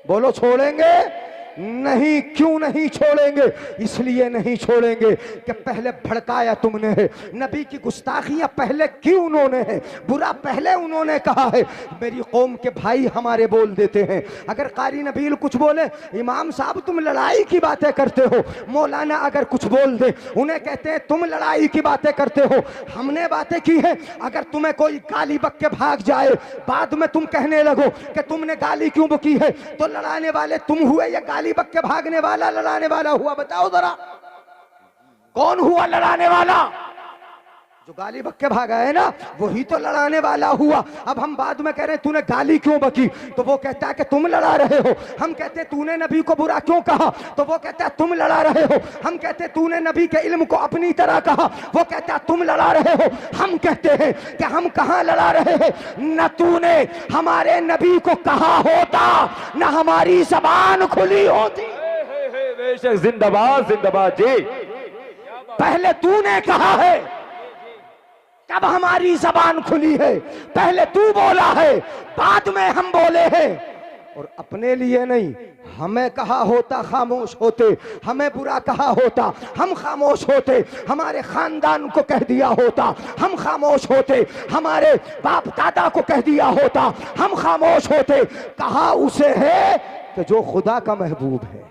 बोलो छोड़ेंगे नहीं। क्यों नहीं छोड़ेंगे? इसलिए नहीं छोड़ेंगे कि पहले भड़काया तुमने है। नबी की गुस्ताखियां पहले की उन्होंने है, बुरा पहले उन्होंने कहा है। मेरी कौम के भाई हमारे बोल देते हैं, अगर कारी नबील कुछ बोले, इमाम साहब तुम लड़ाई की बातें करते हो। मौलाना अगर कुछ बोल दे उन्हें कहते हैं तुम लड़ाई की बातें करते हो। हमने बातें की है। अगर तुम्हें कोई गाली बक के भाग जाए, बाद में तुम कहने लगो कि तुमने गाली क्यों बकी है, तो लड़ाने वाले तुम हुए या गाली बक के भागने वाला लड़ाने वाला हुआ? बताओ जरा कौन हुआ लड़ाने वाला? जो गाली बक के भागा है ना वही तो लड़ाने वाला हुआ। अब हम बाद में कह रहे हैं तूने गाली क्यों बकी, तो वो कहता है कि तुम लड़ा रहे हो। हम कहते हैं तूने नबी को बुरा क्यों कहा, तो वो कहता है तुम लड़ा रहे हो। हम कहते हैं तूने नबी के इल्म को अपनी तरह कहा, वो कहता है तुम लड़ा रहे हो। हम कहते हैं कि हम कहां लड़ा रहे हैं, न तूने हमारे नबी को कहा होता न हमारी जबान खुली होती। बेशक। जिंदाबाद जिंदाबाद जी। पहले तूने कहा है तब हमारी जबान खुली है। पहले तू बोला है बाद में हम बोले हैं। और अपने लिए नहीं, हमें कहा होता खामोश होते, हमें बुरा कहा होता हम खामोश होते, हमारे खानदान को कह दिया होता हम खामोश होते, हमारे बाप दादा को कह दिया होता हम खामोश होते। कहा उसे है कि जो खुदा का महबूब है,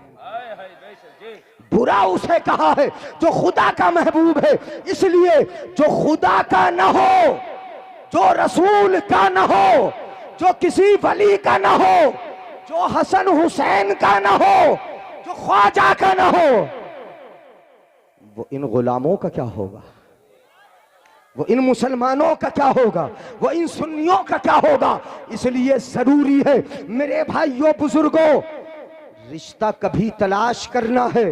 बुरा उसे कहा है जो खुदा का महबूब है। इसलिए जो खुदा का न हो, जो रसूल का न हो, जो किसी वली का ना हो, जो हसन हुसैन का ना हो, जो ख्वाजा का ना हो, वो इन गुलामों का क्या होगा? वो इन मुसलमानों का क्या होगा? वो इन सुन्नियों का क्या होगा? इसलिए जरूरी है मेरे भाइयों बुजुर्गों, रिश्ता कभी तलाश करना है,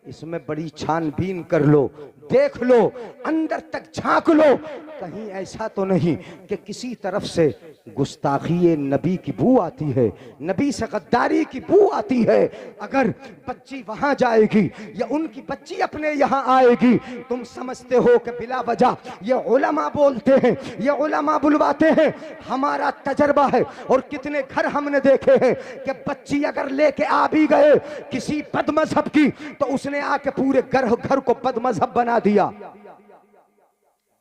इसमें बड़ी छानबीन कर लो, देख लो, अंदर तक झांक लो, कहीं ऐसा तो नहीं कि किसी तरफ से गुस्ताखी नबी की बू आती है, नबी से गद्दारी की बू आती है। अगर बच्ची वहां जाएगी या उनकी बच्ची अपने यहाँ आएगी, तुम समझते हो कि बिला वजह ये उलमा बोलते हैं, ये उलमा बुलवाते हैं। हमारा तजर्बा है और कितने घर हमने देखे हैं कि बच्ची अगर लेके आ भी गए किसी बदमजहब की, तो उसने आके पूरे घर को बदमजहब बना दिया।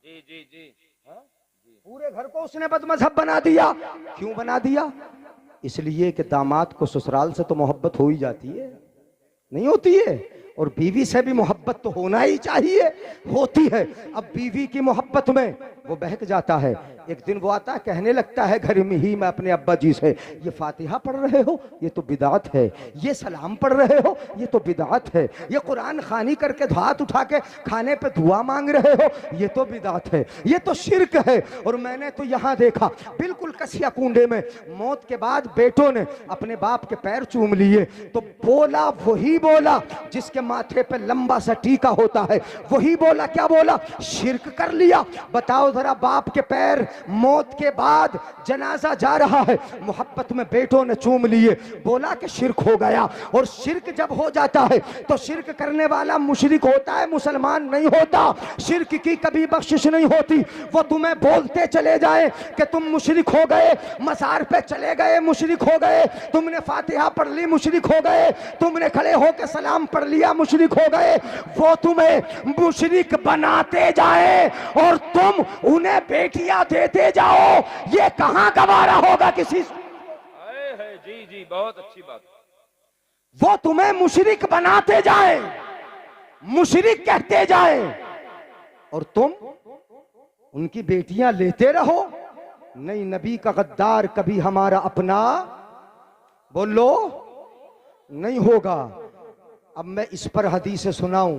जी जी जी, पूरे घर को उसने बदमजहब बना दिया। क्यों बना दिया? इसलिए कि दामाद को ससुराल से तो मोहब्बत हो ही जाती है, नहीं होती है? और बीवी से भी मोहब्बत तो होना ही चाहिए, होती है। अब बीवी की मोहब्बत में वो बहक जाता है। एक दिन वो आता है, कहने लगता है घर में ही मैं अपने अब्बा जी से, ये फातिहा पढ़ रहे हो, ये तो बिदात है, ये सलाम पढ़ रहे हो, ये तो बिदात है, ये कुरान खानी करके हाथ उठा के खाने पे दुआ मांग रहे हो, ये तो बिदात है, ये तो शिरक है। और मैंने तो यहाँ देखा बिल्कुल कसिया कुंडे में मौत के बाद बेटों ने अपने बाप के पैर चूम लिए, तो बोला वही बोला जिसके माथे पे लंबा सा टीका होता है, वही बोला। क्या बोला? शिरक कर लिया। बताओ जरा, बाप के पैर मौत के बाद जनाजा जा रहा है, मोहब्बत में बेटों ने चूम लिए, बोला कि शिरक हो गया। और शिरक जब हो जाता है तो शिरक करने वाला मुशरिक होता है, मुसलमान नहीं होता। शिरक की कभी बख्शिश नहीं होती। वो तुम्हें बोलते चले जाए कि तुम मुशरिक हो गए, मज़ार पे चले गए मुशरिक हो गए, तुमने फातिहा पढ़ ली मुशरिक हो गए, तुमने खड़े होकर सलाम पढ़ लिया मुशरिक हो गए। वो तुम्हें मुशरिक बनाते जाए और तुम उन्हें बेटियां देते जाओ, ये कहां गवारा होगा किसी? जी जी, बहुत अच्छी बात। वो तुम्हें मुशरिक बनाते जाए, मुशरिक कहते जाए, और तुम उनकी बेटियां लेते रहो। नहीं, नबी का गद्दार कभी हमारा अपना बोलो नहीं होगा। अब मैं इस पर हदीसें सुनाऊं,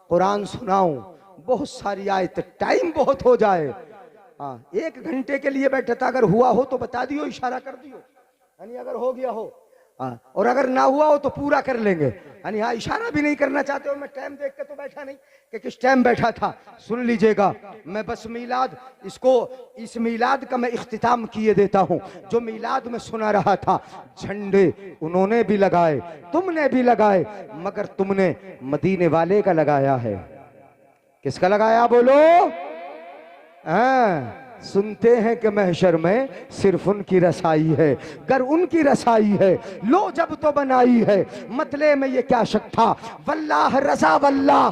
कुरान सुनाऊं, बहुत सारी आयत, टाइम बहुत हो जाए। हाँ, 1 घंटे के लिए बैठा था, अगर हुआ हो तो बता दियो, इशारा कर दियो, यानी अगर हो गया हो। हाँ, और अगर ना हुआ हो तो पूरा कर लेंगे। यानी हाँ, इशारा भी नहीं करना चाहते हो। मैं टाइम देख के तो बैठा नहीं कि किस टाइम बैठा था। सुन लीजिएगा, मैं बस मीलाद, इस मीलाद का मैं इख्तिताम किए देता हूँ। जो मीलाद में सुना रहा था, झंडे उन्होंने भी लगाए, तुमने भी लगाए, मगर तुमने मदीने वाले का लगाया है। किसका लगाया बोलो? हाँ, सुनते हैं कि महशर में सिर्फ उनकी रसाई है, गर उनकी रसाई है लो जब तो बनाई है, मतले में ये क्या शक था, वल्लाह रसा वल्लाह,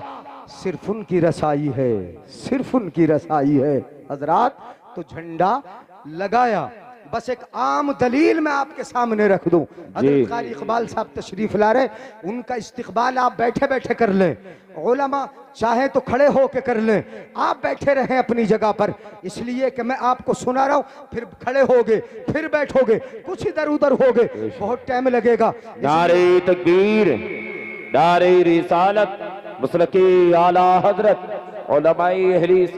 सिर्फ उनकी रसाई है, सिर्फ उनकी रसाई है। हजरात, तो झंडा लगाया। बस एक आम दलील मैं आपके सामने रख दूं। हजरत कारी इकबाल साहब तशरीफ ला रहे, उनका इस्तिकबाल आप बैठे बैठे कर लें, उलमा चाहे तो खड़े होके कर लें, आप बैठे रहें अपनी जगह पर, इसलिए कि मैं आपको सुना रहा हूं, फिर खड़े होगे, फिर बैठोगे, कुछ इधर उधर होगे, बहुत टाइम लगेगा। नारे तकबीर, नारे रिसालत, मुसलके आला हजरत उलमाए हदीस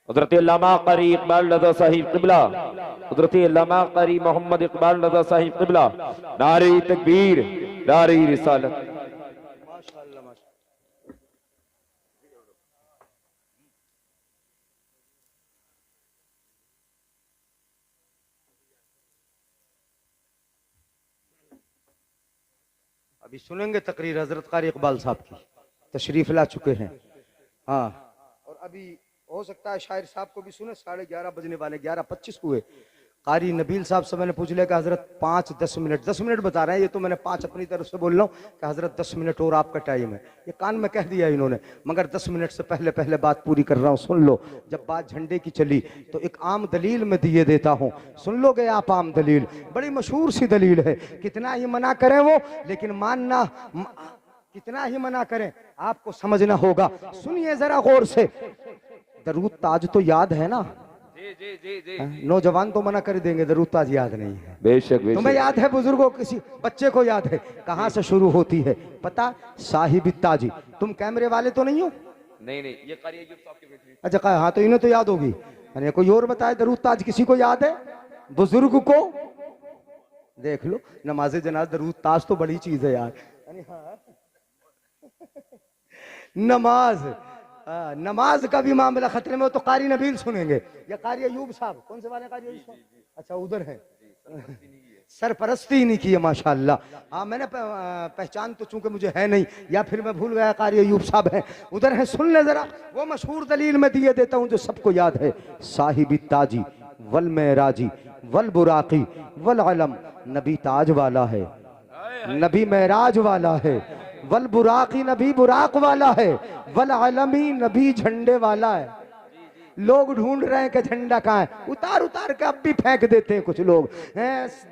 हज़रत अल्लामा कारी इकबाल रज़ा साहिब क़िबला, हज़रत अल्लामा कारी मोहम्मद इकबाल रज़ा साहिब क़िबला, नारे तकबीर, नारे रिसालत। माशाअल्लाह, माशाअल्लाह। अभी सुनेंगे तकरीर हज़रत कारी इकबाल साहब की, तशरीफ ला चुके हैं। हाँ, और अभी हो सकता है शायर साहब को भी सुने, 11:30 बजने वाले, 11:25 हुए। कारी नबील साहब से मैंने पूछ लिया कि हजरत 5-10 मिनट, 10 मिनट बता रहे हैं, ये तो मैंने 5 अपनी तरफ से बोल रहा हूँ कि हजरत 10 मिनट और आपका टाइम है। ये कान में कह दिया इन्होंने, मगर 10 मिनट से पहले पहले बात पूरी कर रहा हूँ, सुन लो। जब बात झंडे की चली तो एक आम दलील में दिए देता हूँ, सुन लोगे आप। आम दलील बड़ी मशहूर सी दलील है, कितना ही मना करें वो, लेकिन मानना, कितना ही मना करें आपको समझना होगा। सुनिए जरा गौर से, दरूद ताज तो याद है ना? जी जी नौजवान तो मना कर देंगे, दरूद ताज याद नहीं है। बेशक तुम्हें बेशक। याद है, बुजुर्गों किसी बच्चे को याद है, कहाँ से शुरू होती है पता? साहिब ताजी। तुम कैमरे वाले तो नहीं हो? नहीं नहीं, ये कारी अय्यूब साहब की बेटी। अच्छा कहा, हाँ तो इन्हें तो याद होगी। अरे कोई और बताए दरूद ताज किसी को याद है? बुजुर्ग को देख लो, नमाज जनाज दरूद ताज तो बड़ी चीज है यार। नमाज, नमाज का भी मामला खतरे में हो तो कारी नबील सुनेंगे या कारी अय्यूब साहब। कौन से वाले कारी अय्यूब साहब? अच्छा उधर है, सरपरस्ती ही नहीं की है माशाल्लाह। हाँ मैंने पहचान तो चूंकि मुझे है नहीं, या फिर मैं भूल गया, कारी अय्यूब साहब हैं उधर है। सुन ले जरा, वो मशहूर दलील में दिए देता हूँ जो सबको याद है। साहिब ताजी वल मेराजी वल बुराकी वल अलम, नबी ताज वाला है, नबी मेराज वाला है, वल बुराकी नबी बुराक वाला है, वल अलमी नबी झंडे वाला है। लोग ढूंढ रहे हैं कि झंडा कहाँ है, उतार उतार के अब भी फेंक देते हैं कुछ लोग।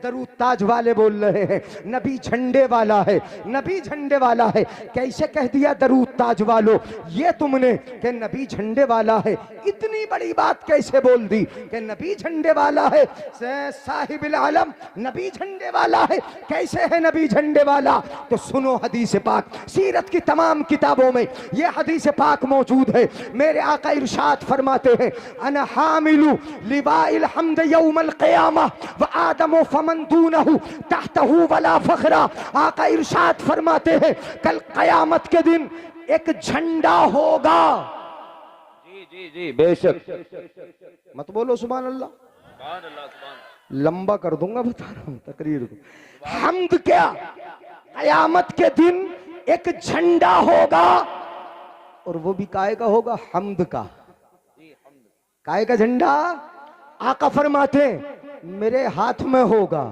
दरूद ताज वाले बोल रहे हैं नबी झंडे वाला है, नबी झंडे वाला है। कैसे कह दिया दरूद ताज वालों ये तुमने कि नबी झंडे वाला है? इतनी बड़ी बात कैसे बोल दी कि नबी झंडे वाला है? साहिबुल आलम नबी झंडे वाला है। कैसे है नबी झंडे वाला? तो सुनो हदीस पाक, सीरत की तमाम किताबों में ये हदीस पाक मौजूद है। मेरे आका इरशाद फरमाते हैं, अना हामिलु लिवाइल हम्द यौमल क़ियामह व आदम फमन दूनहु तहतहु वला फखरा। आका इरशाद फरमाते हैं कल क़यामत के दिन एक झंडा होगा। जी जी जी बेशक। मत बोलो सुभान अल्लाह, लंबा कर दूंगा बता रहा हूं तकरीर को। हम्द क्या? क़यामत के दिन एक झंडा होगा, और वो भी काय का होगा? हम्द का। काय का झंडा? आका फरमाते मेरे हाथ में होगा,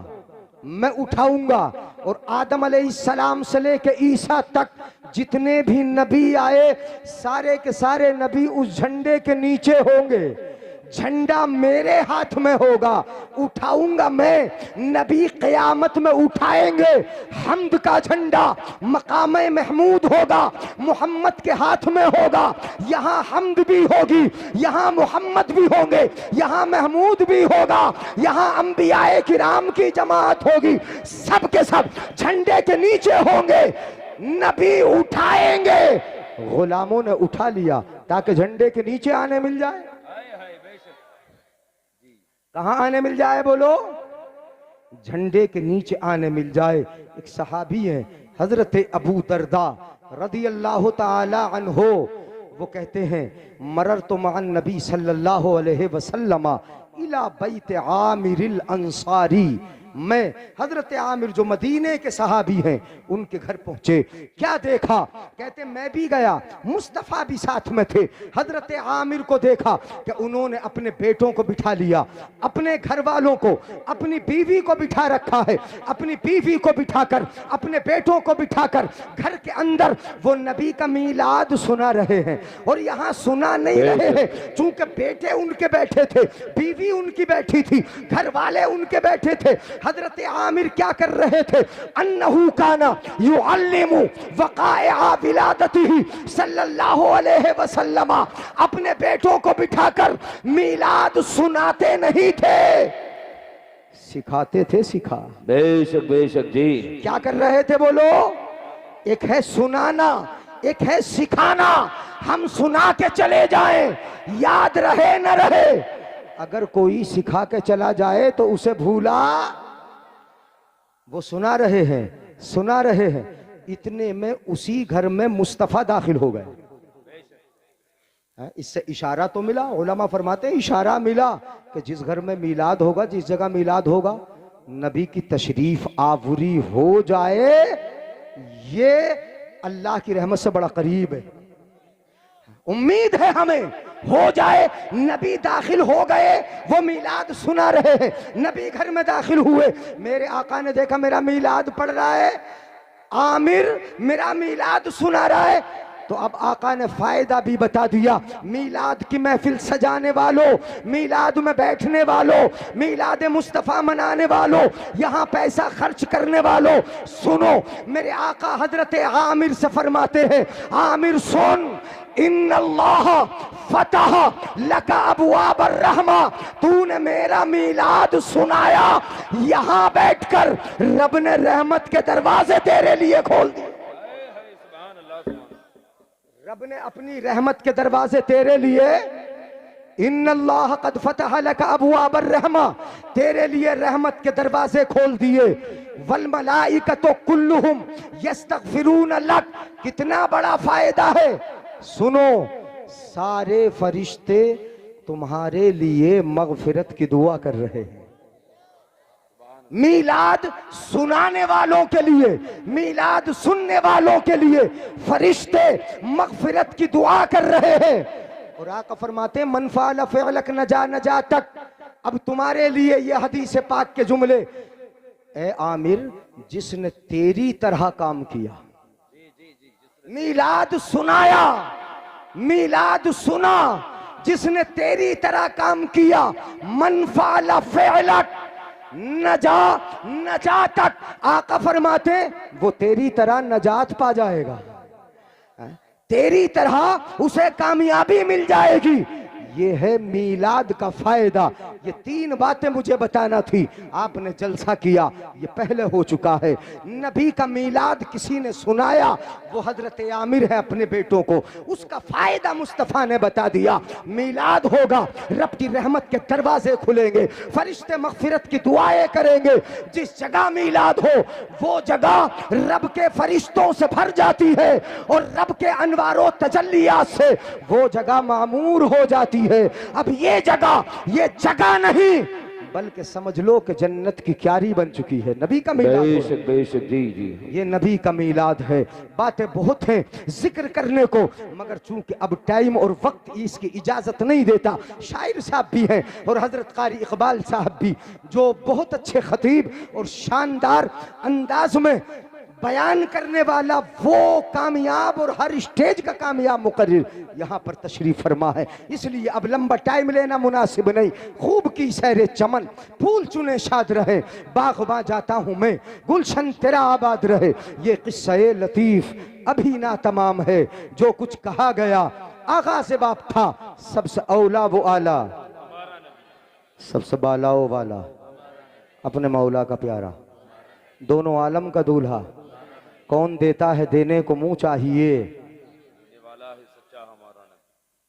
मैं उठाऊंगा, और आदम अलैहिस्सलाम से लेके ईसा तक जितने भी नबी आए सारे के सारे नबी उस झंडे के नीचे होंगे। झंडा मेरे हाथ में होगा, उठाऊंगा मैं, नबी क़यामत में उठाएंगे हम्द का झंडा। मकाम महमूद होगा, मोहम्मद के हाथ में होगा। यहाँ हम्द भी होगी, यहाँ मोहम्मद भी होंगे, यहाँ महमूद भी होगा, यहाँ अंबियाए किराम की जमात होगी। सब के सब झंडे के नीचे होंगे, नबी उठाएंगे। गुलामों ने उठा लिया ताकि झंडे के नीचे आने मिल जाए। कहां आने मिल जाए बोलो? झंडे के नीचे आने मिल जाए। एक सहाबी है हजरत अबू दरदा रदी अल्लाह ताला अन्हो, वो कहते हैं मरर तो मान नबी सल्लल्लाहु अलैहि वसल्लम इला बैत आमिरिल अंसारी। मैं हजरत आमिर जो मदीने के सहाबी हैं उनके घर पहुंचे। क्या देखा? कहते मैं भी गया, मुस्तफ़ा भी साथ में थे। हजरत आमिर को देखा कि उन्होंने अपने बेटों को बिठा लिया, अपने घर वालों को, अपनी बीवी को बिठा रखा है, अपनी बीवी को बिठाकर, अपने बेटों को बिठाकर घर के अंदर वो नबी का मीलाद सुना रहे हैं। और यहाँ सुना नहीं रहे हैं चूंकि बेटे उनके बैठे थे, बीवी उनकी बैठी थी, घर वाले उनके बैठे थे। हजरत आमिर क्या कर रहे थे? अन्नहु काना युअल्लिमु वक़ाइअ विलादतिही सल्लल्लाहु अलैहि वसल्लम। अपने बेटों को बिठाकर मीलाद सुनाते नहीं थे, सिखाते थे। सिखा बेशक बेशक जी। क्या कर रहे थे बोलो? एक है सुनाना, एक है सिखाना। हम सुना के चले जाएं, याद रहे न रहे। अगर कोई सिखा के चला जाए तो उसे भूला, वो सुना रहे हैं, सुना रहे हैं। इतने में उसी घर में मुस्तफ़ा दाखिल हो गए। इससे इशारा तो मिला, उलमा फरमाते हैं इशारा मिला कि जिस घर में मीलाद होगा, जिस जगह मीलाद होगा, नबी की तशरीफ आवरी हो जाए, ये अल्लाह की रहमत से बड़ा करीब है। उम्मीद है हमें हो जाए। नबी दाखिल हो गए, वो मीलाद सुना रहे हैं। नबी घर में दाखिल हुए, मेरे आका ने देखा मेरा मीलाद पढ़ रहा है, आमिर मेरा मीलाद सुना रहा है। तो अब आका ने फायदा भी बता दिया। मीलाद की महफिल सजाने वालों, मीलाद में बैठने वालों, मीलाद मुस्तफ़ा मनाने वालों, यहाँ पैसा खर्च करने वालों, सुनो मेरे आका हजरत आमिर से फरमाते हैं, आमिर सुन, इन्नल्लाह फतह लका अबवाब अर्रहमा, तूने मेरा मीलाद सुनाया, यहाँ बैठकर रब ने रहमत के दरवाजे तेरे लिए खोल दिए। रब ने अपनी रहमत के दरवाजे तेरे लिए, इन्नल्लाह कद फतह लका अबवाब अर्रहमा, तेरे लिए रहमत के दरवाजे खोल दिए। वल मलाइकतु कुल्लुहुम यस्तगफिरून लक, कितना बड़ा फायदा है, सुनो सारे फरिश्ते तुम्हारे लिए मगफिरत की दुआ कर रहे हैं। मीलाद सुनाने वालों के लिए, मीलाद सुनने वालों के लिए फरिश्ते मगफिरत की दुआ कर रहे हैं। और आका फरमाते हैं, मन फ़अल फ़िअलक नजा नजातक। अब तुम्हारे लिए ये हदीस पाक के जुमले, ए आमिर जिसने तेरी तरह काम किया, मीलाद सुनाया, मीलाद सुना, जिसने तेरी तरह काम किया, मन फ़अल फ़िअलक नजा नजातक, आका फरमाते वो तेरी तरह नजात पा जाएगा, तेरी तरह उसे कामयाबी मिल जाएगी। ये है मीलाद का फायदा। ये तीन बातें मुझे बताना थी, आपने जलसा किया, ये पहले हो चुका है। नबी का मीलाद किसी ने सुनाया, वो हजरत आमिर है अपने बेटों को, उसका फायदा मुस्तफ़ा ने बता दिया। मीलाद होगा, रब की रहमत के दरवाजे खुलेंगे, फरिश्ते मगफिरत की दुआएं करेंगे। जिस जगह मीलाद हो वो जगह रब के फरिश्तों से भर जाती है और रब के अनवारों तजल्लियात से वो जगह मामूर हो जाती है। अब ये जगह नहीं, बल्कि समझ लो कि जन्नत की क्यारी बन चुकी है। नबी का मीलाद, बेशक बेशक, जी जी, ये नबी का मीलाद है। बातें बहुत हैं जिक्र करने को, मगर चूंकि अब टाइम और वक्त इसकी इजाजत नहीं देता। शायर साहब भी हैं और हजरत कारी इकबाल साहब भी, जो बहुत अच्छे खतीब और शानदार अंदाज में बयान करने वाला वो कामयाब और हर स्टेज का कामयाब मुकर्रिर यहाँ पर तशरीफ फरमा है। इसलिए अब लंबा टाइम लेना मुनासिब नहीं। खूब की सैरे चमन, फूल चुने शाद रहे, बागबां जाता हूँ मैं, गुलशन तेरा आबाद रहे। ये किस्सा-ए लतीफ अभी ना तमाम है, जो कुछ कहा गया आगा से बाप था, सबसे औला वो आला, सबसे बालाओ वाला, अपने मौला का प्यारा, दोनों आलम का दूल्हा, कौन देता है देने को मुंह चाहिए,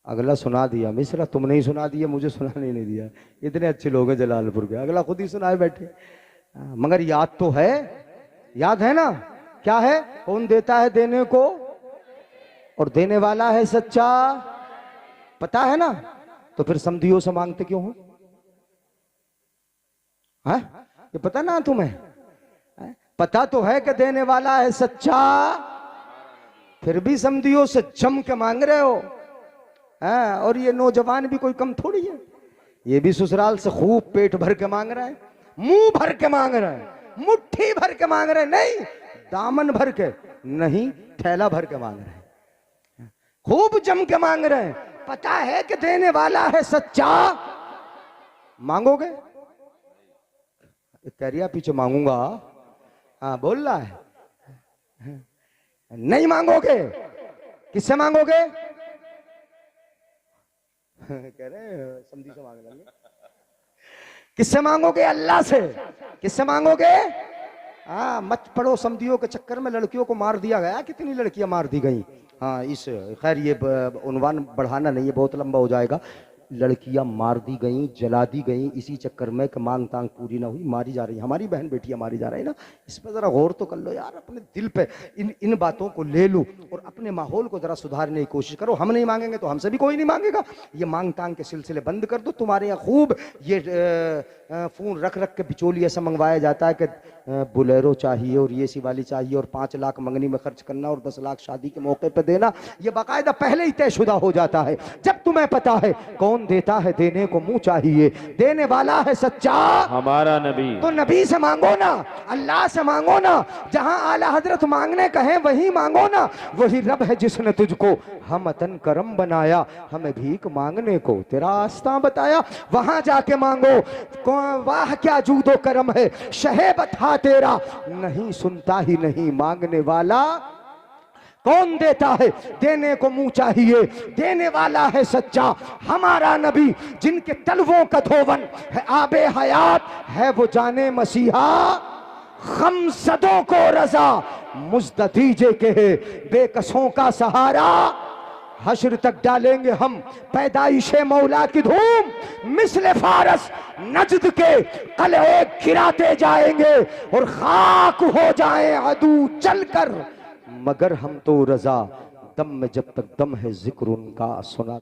अगला सुना दिया मिश्रा, तुम नहीं सुना दिया, मुझे सुनाने नहीं दिया। इतने अच्छे लोग हैं जलालपुर के, अगला खुद ही सुनाए बैठे। मगर याद तो है, याद है ना, क्या है, कौन देता है देने को और देने वाला है सच्चा, पता है ना, तो फिर समधियों से मांगते क्यों हो? है ये पता ना तुम्हें? पता तो है कि देने वाला है सच्चा, फिर भी समधियों से जम के मांग रहे हो। हाँ, और ये नौजवान भी कोई कम थोड़ी है, ये भी ससुराल से खूब पेट भर के मांग रहा है, मुंह भर के मांग रहा है, मुट्ठी भर के मांग रहे, नहीं दामन भर के नहीं, थैला भर के मांग रहे हैं, खूब जम के मांग रहे हैं। पता है कि देने वाला है सच्चा, मांगोगे? करिया पीछे मांगूंगा, हाँ बोल रहा है, नहीं मांगोगे, किससे मांगोगे? कह रहे समझी से मांग लेंगे। किससे मांगोगे? अल्लाह से। किससे मांगोगे? हाँ, मत पड़ो समझियों के चक्कर में लड़कियों को मार दिया गया, कितनी लड़कियां मार दी गई। हाँ, इस खैर ये उन्वान बढ़ाना नहीं है, बहुत लंबा हो जाएगा। लड़कियां मार दी गई, जला दी गई इसी चक्कर में कि मांग तांग पूरी ना हुई, मारी जा रही, हमारी बहन बेटियां मारी जा रही ना। इस पर जरा गौर तो कर लो यार, अपने दिल पे इन बातों को ले लो और अपने माहौल को जरा सुधारने की कोशिश करो। हम नहीं मांगेंगे तो हमसे भी कोई नहीं मांगेगा। ये मांग तांग के सिलसिले बंद कर दो। तुम्हारे यहाँ खूब ये फोन रख रख के बिचौली ऐसा मंगवाया जाता है कि बुलेरो चाहिए और ये सी वाली चाहिए और 5 लाख मंगनी में खर्च करना और 10 लाख शादी के मौके पर देना। ये बाकायदा पहले ही तयशुदा हो जाता है। जब तुम्हें पता है कौन कौन देता है, देने को मुंह चाहिए, देने वाला है सच्चा हमारा नबी। तो नबी से मांगो ना, अल्लाह से मांगो ना, जहां आला हजरत मांगने कहें वही मांगो ना। वही रब है जिसने तुझको हमतन करम बनाया, हमें भीख मांगने को तेरा आस्था बताया। वहां जाके मांगो, वाह क्या जूदो करम है, शहे बता तेरा, नहीं सुनता ही नहीं मांगने वाला कौन देता है, देने को मुंह चाहिए, देने वाला है सच्चा हमारा नबी। जिनके तलवों का धोवन है आबे हयात, है वो जाने मसीहा खमसदों को रजा, मुज्द दीजे के है बेकसों का सहारा। हश्र तक डालेंगे हम पैदाइशे मौला की धूम, मिसले फारस नजद के कलहे गिराते जाएंगे और खाक हो जाए अदू चलकर, मगर हम तो रजा, दम में जब तक दम है जिक्र उनका सुना।